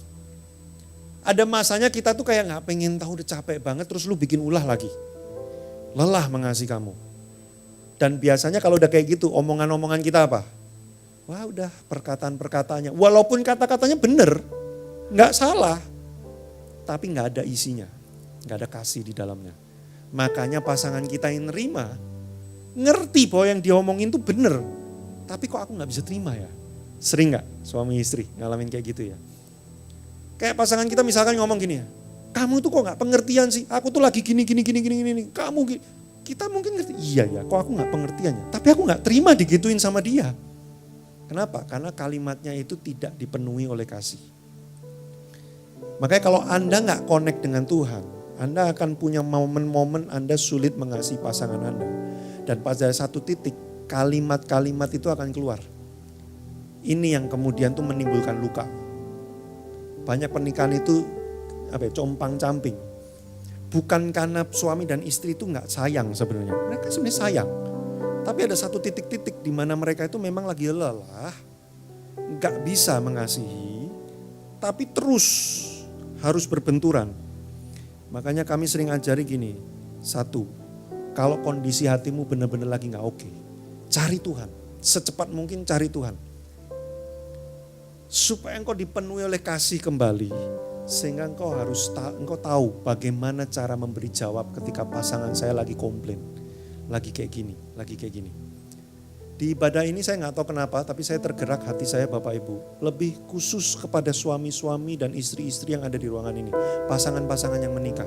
Ada masanya kita tuh kayak gak pengen tahu, udah capek banget terus lu bikin ulah lagi. Lelah mengasihi kamu. Dan biasanya kalau udah kayak gitu omongan-omongan kita apa? Wah udah perkataan-perkataannya. Walaupun kata-katanya bener, gak salah. Tapi gak ada isinya, gak ada kasih di dalamnya. Makanya pasangan kita yang nerima, ngerti bahwa yang diomongin tuh bener. Tapi kok aku gak bisa terima ya? Sering gak suami istri ngalamin kayak gitu ya? Kayak pasangan kita misalkan ngomong gini ya, kamu tuh kok gak pengertian sih, aku tuh lagi gini, kamu gini. Kita mungkin ngerti, iya ya kok aku gak pengertiannya. Tapi aku gak terima digituin sama dia. Kenapa? Karena kalimatnya itu tidak dipenuhi oleh kasih. Makanya kalau Anda gak connect dengan Tuhan, Anda akan punya momen-momen Anda sulit mengasihi pasangan Anda. Dan pada satu titik kalimat-kalimat itu akan keluar. Ini yang kemudian tuh menimbulkan luka. Banyak pernikahan itu compang-camping. Bukan karena suami dan istri itu gak sayang sebenarnya. Mereka sebenarnya sayang. Tapi ada satu titik-titik di mana mereka itu memang lagi lelah, gak bisa mengasihi, tapi terus harus berbenturan. Makanya kami sering ajari gini, satu, kalau kondisi hatimu benar-benar lagi gak oke, cari Tuhan, secepat mungkin cari Tuhan. Supaya engkau dipenuhi oleh kasih kembali, sehingga engkau tahu bagaimana cara memberi jawab ketika pasangan saya lagi komplain, lagi kayak gini. Di ibadah ini saya gak tahu kenapa, tapi saya tergerak hati saya Bapak Ibu. Lebih khusus kepada suami-suami dan istri-istri yang ada di ruangan ini. Pasangan-pasangan yang menikah.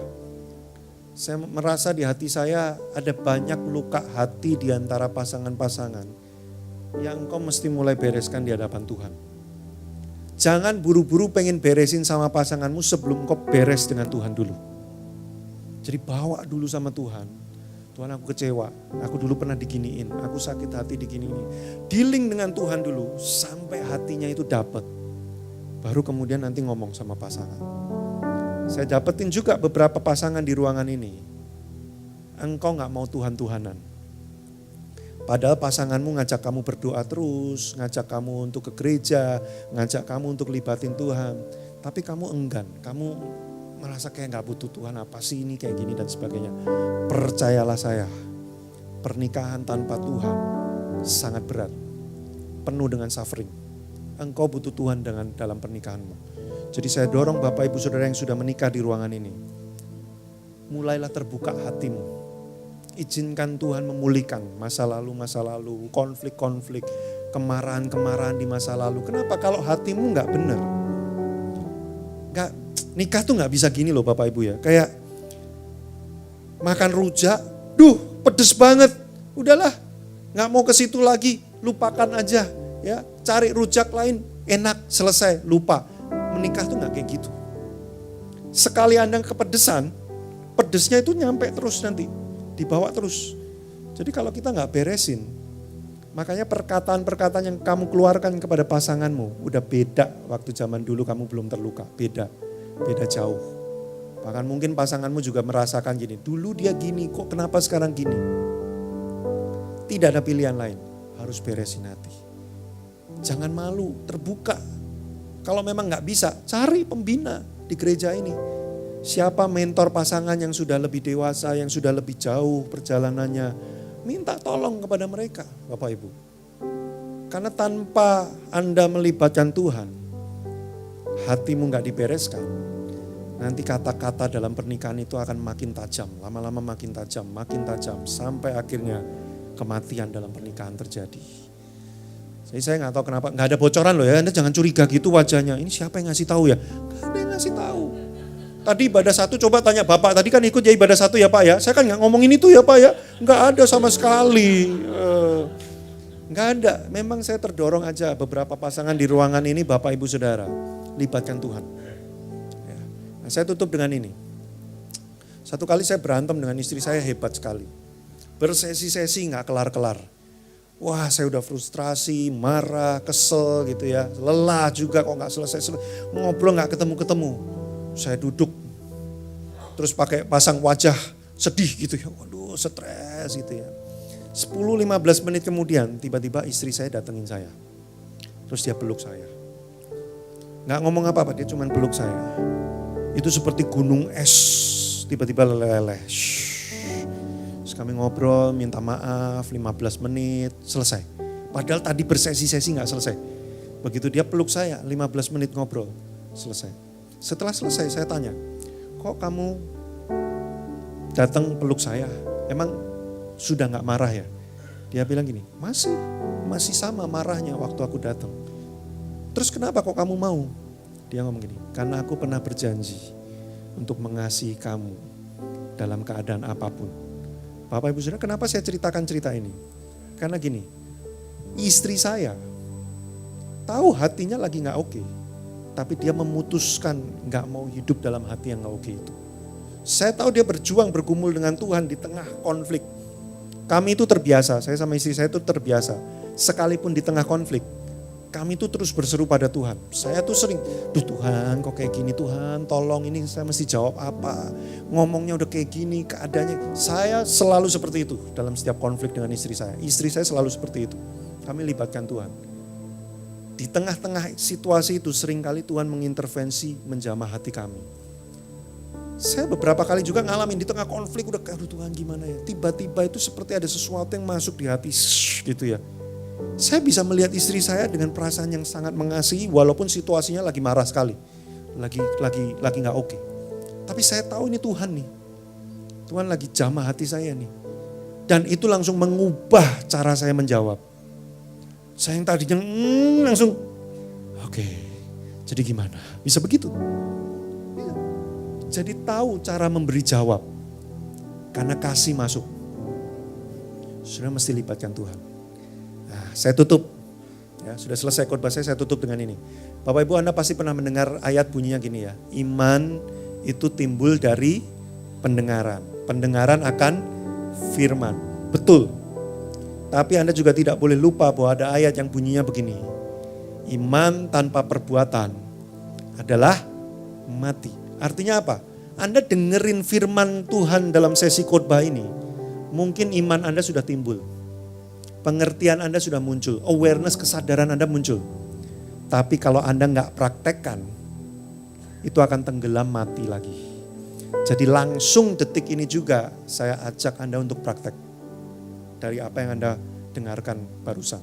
Saya merasa di hati saya ada banyak luka hati di antara pasangan-pasangan. Yang engkau mesti mulai bereskan di hadapan Tuhan. Jangan buru-buru pengen beresin sama pasanganmu sebelum engkau beres dengan Tuhan dulu. Jadi bawa dulu sama Tuhan. Tuhan aku kecewa, aku dulu pernah diginiin, aku sakit hati diginiin. Dealing dengan Tuhan dulu sampai hatinya itu dapat. Baru kemudian nanti ngomong sama pasangan. Saya dapetin juga beberapa pasangan di ruangan ini. Engkau gak mau Tuhan-Tuhanan. Padahal pasanganmu ngajak kamu berdoa terus, ngajak kamu untuk ke gereja, ngajak kamu untuk libatin Tuhan. Tapi kamu enggan, kamu merasa kayak gak butuh Tuhan, apa sih ini kayak gini dan sebagainya. Percayalah saya, pernikahan tanpa Tuhan sangat berat, penuh dengan suffering. Engkau butuh Tuhan dalam pernikahanmu. Jadi saya dorong Bapak Ibu Saudara yang sudah menikah di ruangan ini, mulailah terbuka hatimu. Izinkan Tuhan memulihkan masa lalu, konflik-konflik, kemarahan-kemarahan di masa lalu. Kenapa? Kalau hatimu gak benar, nikah tuh gak bisa gini loh Bapak Ibu ya. Kayak makan rujak, pedes banget. Udahlah, gak mau ke situ lagi, lupakan aja. Ya, cari rujak lain, enak, selesai, lupa. Menikah tuh gak kayak gitu. Sekali Anda kepedesan, pedesnya itu nyampe terus nanti, dibawa terus. Jadi kalau kita gak beresin, makanya perkataan-perkataan yang kamu keluarkan kepada pasanganmu udah beda waktu zaman dulu kamu belum terluka, beda jauh. Bahkan mungkin pasanganmu juga merasakan gini, dulu dia gini, kok kenapa sekarang gini? Tidak ada pilihan lain, harus beresin hati. Jangan malu, terbuka. Kalau memang gak bisa, cari pembina di gereja ini. Siapa mentor pasangan yang sudah lebih dewasa, yang sudah lebih jauh perjalanannya. Minta tolong kepada mereka, Bapak Ibu. Karena tanpa Anda melibatkan Tuhan, hatimu gak dibereskan, nanti kata-kata dalam pernikahan itu akan makin tajam, lama-lama makin tajam, sampai akhirnya kematian dalam pernikahan terjadi. Jadi saya gak tahu kenapa, gak ada bocoran loh ya, Anda jangan curiga gitu wajahnya. Ini siapa yang ngasih tahu ya? Gak ada yang ngasih tahu. Tadi ibadah satu coba tanya Bapak, tadi kan ikut ya ibadah satu ya Pak ya? Saya kan gak ngomongin itu ya Pak ya? Gak ada sama sekali. Gak ada, memang saya terdorong aja beberapa pasangan di ruangan ini Bapak Ibu Saudara, libatkan Tuhan. Ya. Nah, saya tutup dengan ini. Satu kali saya berantem dengan istri saya hebat sekali. Bersesi-sesi gak kelar-kelar. Wah saya udah frustrasi, marah, kesel gitu ya. Lelah juga kok gak selesai. Ngobrol gak ketemu-ketemu. Saya duduk, terus pakai pasang wajah sedih gitu ya. Waduh, stres gitu ya. 10-15 menit kemudian tiba-tiba istri saya datengin saya. Terus dia peluk saya. Nggak ngomong apa-apa, dia cuma peluk saya. Itu seperti gunung es, tiba-tiba leleh. Terus kami ngobrol, minta maaf, 15 menit, selesai. Padahal tadi bersesi-sesi nggak selesai. Begitu dia peluk saya, 15 menit ngobrol, selesai. Setelah selesai saya tanya, kok kamu datang peluk saya? Emang sudah nggak marah ya? Dia bilang gini, masih sama marahnya waktu aku datang. Terus kenapa kok kamu mau? Dia ngomong gini, karena aku pernah berjanji untuk mengasihi kamu dalam keadaan apapun. Bapak Ibu Saudara, kenapa saya ceritakan cerita ini? Karena gini, istri saya tahu hatinya lagi gak oke, tapi dia memutuskan gak mau hidup dalam hati yang gak oke itu. Saya tahu dia berjuang bergumul dengan Tuhan di tengah konflik. Kami itu terbiasa, saya sama istri saya itu terbiasa. Sekalipun di tengah konflik, kami itu terus berseru pada Tuhan. Saya tuh sering, Tuhan kok kayak gini Tuhan, tolong ini saya mesti jawab apa. Ngomongnya udah kayak gini, keadaannya. Saya selalu seperti itu dalam setiap konflik dengan istri saya. Istri saya selalu seperti itu. Kami libatkan Tuhan. Di tengah-tengah situasi itu seringkali Tuhan mengintervensi menjamah hati kami. Saya beberapa kali juga ngalamin di tengah konflik udah aduh Tuhan gimana ya. Tiba-tiba itu seperti ada sesuatu yang masuk di hati gitu ya. Saya bisa melihat istri saya dengan perasaan yang sangat mengasihi walaupun situasinya lagi marah sekali. Lagi gak oke. Tapi saya tahu ini Tuhan nih. Tuhan lagi jamah hati saya nih. Dan itu langsung mengubah cara saya menjawab. Saya yang tadinya langsung oke, jadi gimana? Bisa begitu. Jadi tahu cara memberi jawab. Karena kasih masuk. Sudah mesti libatkan Tuhan. Nah, saya tutup. Ya, sudah selesai khotbah saya tutup dengan ini. Bapak Ibu Anda pasti pernah mendengar ayat bunyinya gini ya. Iman itu timbul dari pendengaran. Pendengaran akan firman. Betul. Tapi Anda juga tidak boleh lupa bahwa ada ayat yang bunyinya begini. Iman tanpa perbuatan adalah mati. Artinya apa? Anda dengerin firman Tuhan dalam sesi khotbah ini. Mungkin iman Anda sudah timbul. Pengertian Anda sudah muncul. Awareness, kesadaran Anda muncul. Tapi kalau Anda nggak praktekkan, itu akan tenggelam mati lagi. Jadi langsung detik ini juga saya ajak Anda untuk praktek. Dari apa yang Anda dengarkan barusan.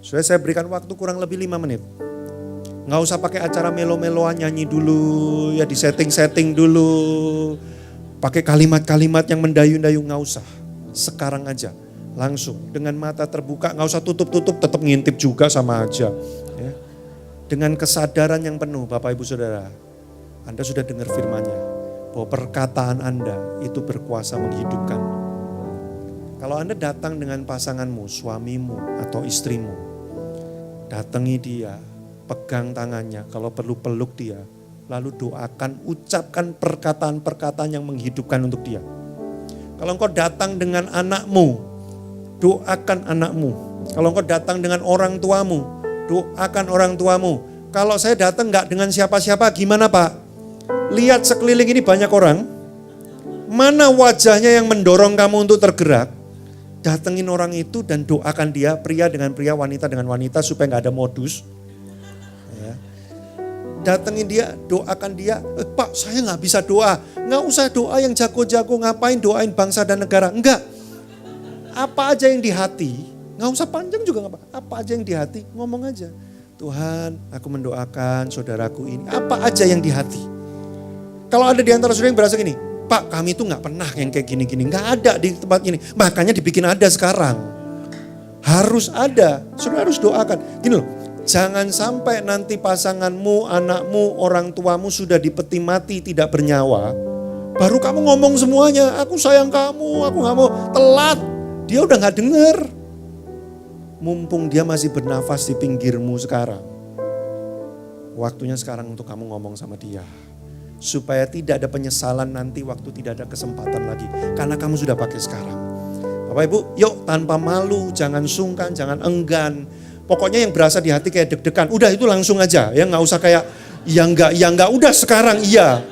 Sudah saya berikan waktu kurang lebih 5 menit. Nggak usah pakai acara melo-meloan nyanyi dulu, ya di setting-setting dulu. Pakai kalimat-kalimat yang mendayu-dayu, nggak usah. Sekarang aja, langsung dengan mata terbuka, nggak usah tutup-tutup, tetap ngintip juga sama aja. Ya. Dengan kesadaran yang penuh, Bapak Ibu Saudara, Anda sudah dengar firman-Nya bahwa perkataan Anda itu berkuasa menghidupkan. Kalau Anda datang dengan pasanganmu, suamimu atau istrimu, datangi dia, pegang tangannya, kalau perlu peluk dia, lalu doakan, ucapkan perkataan-perkataan yang menghidupkan untuk dia. Kalau engkau datang dengan anakmu, doakan anakmu. Kalau engkau datang dengan orang tuamu, doakan orang tuamu. Kalau saya datang enggak dengan siapa-siapa, gimana Pak? Lihat sekeliling ini banyak orang, mana wajahnya yang mendorong kamu untuk tergerak? Datengin orang itu dan doakan dia, pria dengan pria, wanita dengan wanita, supaya enggak ada modus. Datengin dia, doakan dia. Pak, saya gak bisa doa. Gak usah doa yang jago-jago, ngapain doain bangsa dan negara. Enggak. Apa aja yang di hati, gak usah panjang juga gak apa. Apa aja yang di hati, ngomong aja. Tuhan, aku mendoakan saudaraku ini. Apa aja yang di hati. Kalau ada di antara saudara yang berasa gini, Pak, kami tuh gak pernah yang kayak gini-gini. Gak ada di tempat ini. Makanya dibikin ada sekarang. Harus ada. Saudara harus doakan. Gini loh. Jangan sampai nanti pasanganmu, anakmu, orang tuamu sudah di peti mati tidak bernyawa. Baru kamu ngomong semuanya, aku sayang kamu, aku gak mau. Telat, dia udah gak denger. Mumpung dia masih bernafas di pinggirmu sekarang. Waktunya sekarang untuk kamu ngomong sama dia. Supaya tidak ada penyesalan nanti waktu tidak ada kesempatan lagi. Karena kamu sudah pakai sekarang. Bapak Ibu, yuk tanpa malu, jangan sungkan, jangan enggan. Pokoknya yang berasa di hati kayak deg-degan, udah itu langsung aja ya, nggak usah kayak Ya enggak, udah sekarang iya.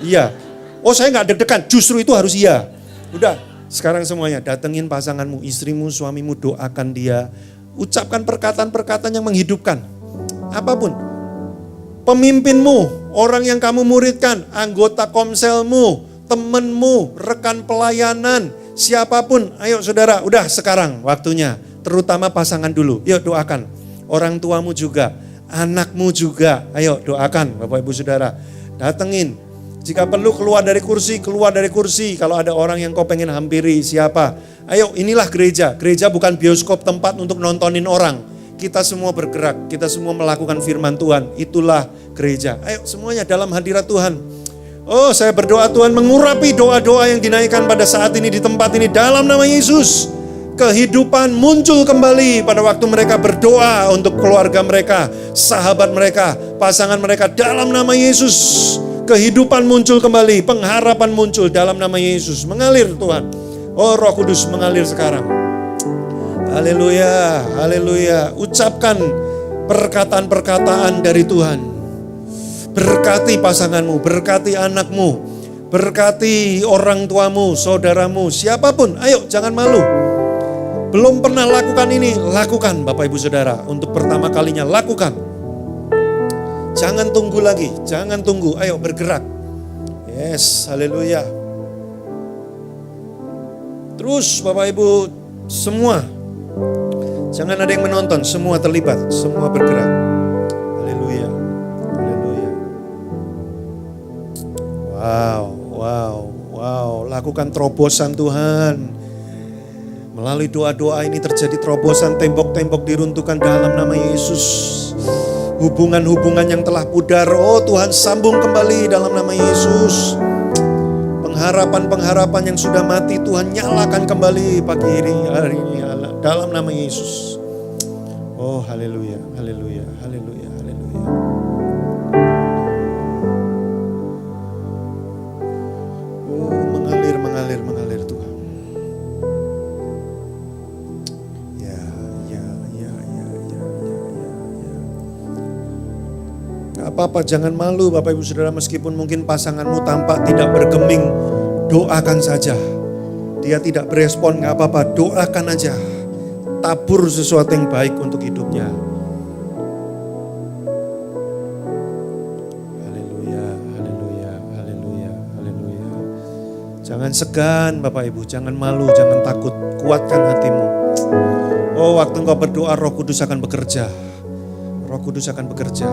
Oh saya enggak deg-degan, justru itu harus iya. Udah, sekarang semuanya datengin pasanganmu, istrimu, suamimu, doakan dia. Ucapkan perkataan-perkataan yang menghidupkan. Apapun. Pemimpinmu, orang yang kamu muridkan, anggota komselmu, temenmu, rekan pelayanan, siapapun. Ayo saudara, udah sekarang waktunya. Terutama pasangan dulu, yuk doakan. Orang tuamu juga. Anakmu juga, ayo doakan Bapak Ibu Saudara. Datengin, jika perlu keluar dari kursi. Kalau ada orang yang kau pengen hampiri, siapa? Ayo inilah gereja. Gereja bukan bioskop tempat untuk nontonin orang. Kita semua bergerak, kita semua melakukan firman Tuhan. Itulah gereja. Ayo semuanya dalam hadirat Tuhan. Oh saya berdoa Tuhan mengurapi doa-doa yang dinaikkan pada saat ini di tempat ini dalam nama Yesus. Kehidupan muncul kembali pada waktu mereka berdoa untuk keluarga mereka, sahabat mereka, pasangan mereka dalam nama Yesus. Kehidupan muncul kembali, pengharapan muncul dalam nama Yesus. Mengalir Tuhan. Oh Roh Kudus mengalir sekarang. Haleluya, haleluya. Ucapkan perkataan-perkataan dari Tuhan. Berkati pasanganmu, berkati anakmu, berkati orang tuamu, saudaramu, siapapun. Ayo jangan malu. Belum pernah lakukan ini, lakukan Bapak Ibu Saudara. Untuk pertama kalinya lakukan. Jangan tunggu lagi, jangan tunggu, ayo bergerak. Yes, haleluya. Terus Bapak Ibu semua, jangan ada yang menonton, semua terlibat, semua bergerak. Haleluya, haleluya. Wow, lakukan terobosan Tuhan. Melalui doa-doa ini terjadi terobosan, tembok-tembok diruntuhkan dalam nama Yesus. Hubungan-hubungan yang telah pudar, oh Tuhan sambung kembali dalam nama Yesus. Pengharapan-pengharapan yang sudah mati Tuhan nyalakan kembali pagi hari ini dalam nama Yesus. Oh haleluya, haleluya, haleluya, haleluya. Oh mengalir Tuhan. Apa-apa, jangan malu Bapak Ibu Saudara, meskipun mungkin pasanganmu tampak tidak bergeming, doakan saja. Dia tidak berespon, gak apa-apa, doakan aja. Tabur sesuatu yang baik untuk hidupnya. Haleluya, haleluya, haleluya, haleluya. Jangan segan Bapak Ibu, jangan malu, jangan takut, kuatkan hatimu. Oh waktu engkau berdoa Roh Kudus akan bekerja. Roh Kudus akan bekerja.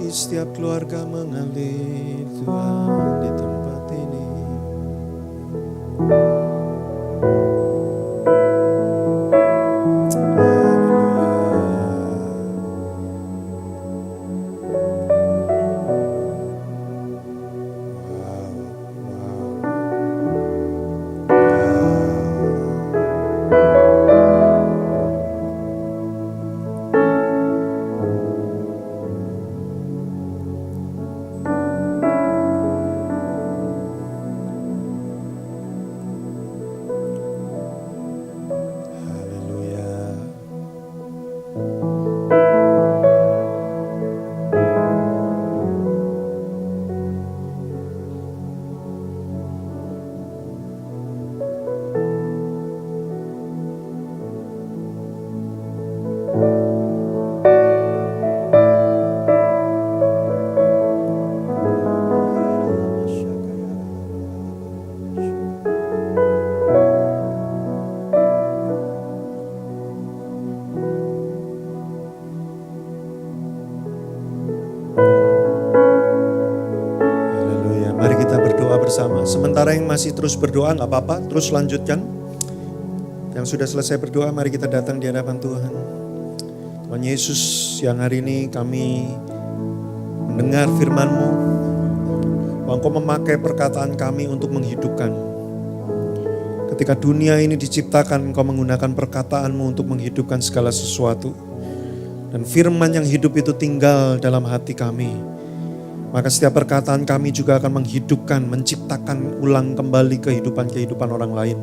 Setiap keluarga mengalir Tuhan di tempat ini. Bersama. Sementara yang masih terus berdoa gak apa-apa, terus lanjutkan. Yang sudah selesai berdoa, mari kita datang di hadapan Tuhan. Tuhan Yesus, yang hari ini kami mendengar firman-Mu, Engkau memakai perkataan kami untuk menghidupkan. Ketika dunia ini diciptakan, Engkau menggunakan perkataan-Mu untuk menghidupkan segala sesuatu. Dan firman yang hidup itu tinggal dalam hati kami. Maka setiap perkataan kami juga akan menghidupkan, menciptakan ulang kembali kehidupan-kehidupan orang lain.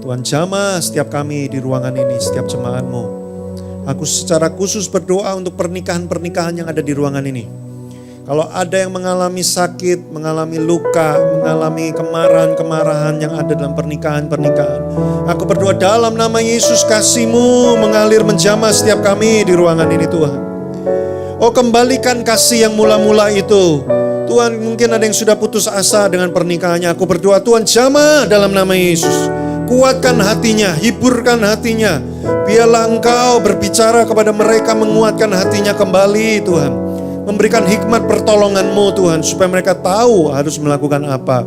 Tuhan jamah setiap kami di ruangan ini, setiap jemaat-Mu. Aku secara khusus berdoa untuk pernikahan-pernikahan yang ada di ruangan ini. Kalau ada yang mengalami sakit, mengalami luka, mengalami kemarahan-kemarahan yang ada dalam pernikahan-pernikahan, aku berdoa dalam nama Yesus, kasih-Mu mengalir menjamah setiap kami di ruangan ini Tuhan. Oh, kembalikan kasih yang mula-mula itu. Tuhan, mungkin ada yang sudah putus asa dengan pernikahannya. Aku berdoa Tuhan jamah dalam nama Yesus. Kuatkan hatinya, hiburkan hatinya. Biarlah Engkau berbicara kepada mereka, menguatkan hatinya kembali Tuhan. Memberikan hikmat pertolongan-Mu Tuhan, supaya mereka tahu harus melakukan apa.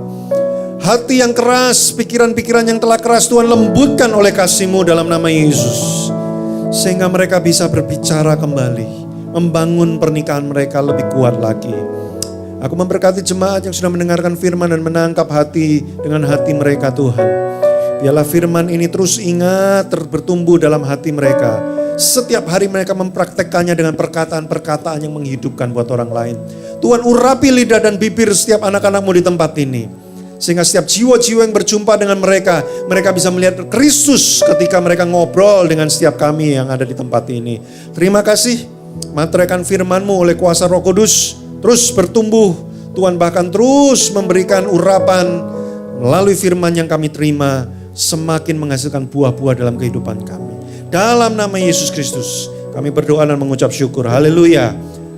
Hati yang keras, pikiran-pikiran yang telah keras Tuhan lembutkan oleh kasih-Mu dalam nama Yesus. Sehingga mereka bisa berbicara kembali, membangun pernikahan mereka lebih kuat lagi. Aku memberkati jemaat yang sudah mendengarkan firman dan menangkap hati dengan hati mereka Tuhan. Biarlah firman ini terus ingat, bertumbuh dalam hati mereka. Setiap hari mereka mempraktekkannya dengan perkataan-perkataan yang menghidupkan buat orang lain. Tuhan, urapi lidah dan bibir setiap anak-anak-Mu di tempat ini. Sehingga setiap jiwa-jiwa yang berjumpa dengan mereka, mereka bisa melihat Kristus ketika mereka ngobrol dengan setiap kami yang ada di tempat ini. Terima kasih, materaikan firman-Mu oleh kuasa Roh Kudus terus bertumbuh. Tuhan bahkan terus memberikan urapan melalui firman yang kami terima, semakin menghasilkan buah-buah dalam kehidupan kami. Dalam nama Yesus Kristus kami berdoa dan mengucap syukur. Haleluya.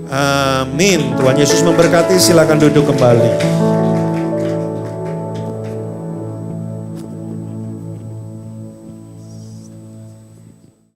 Amin. Tuhan Yesus memberkati. Silakan duduk kembali.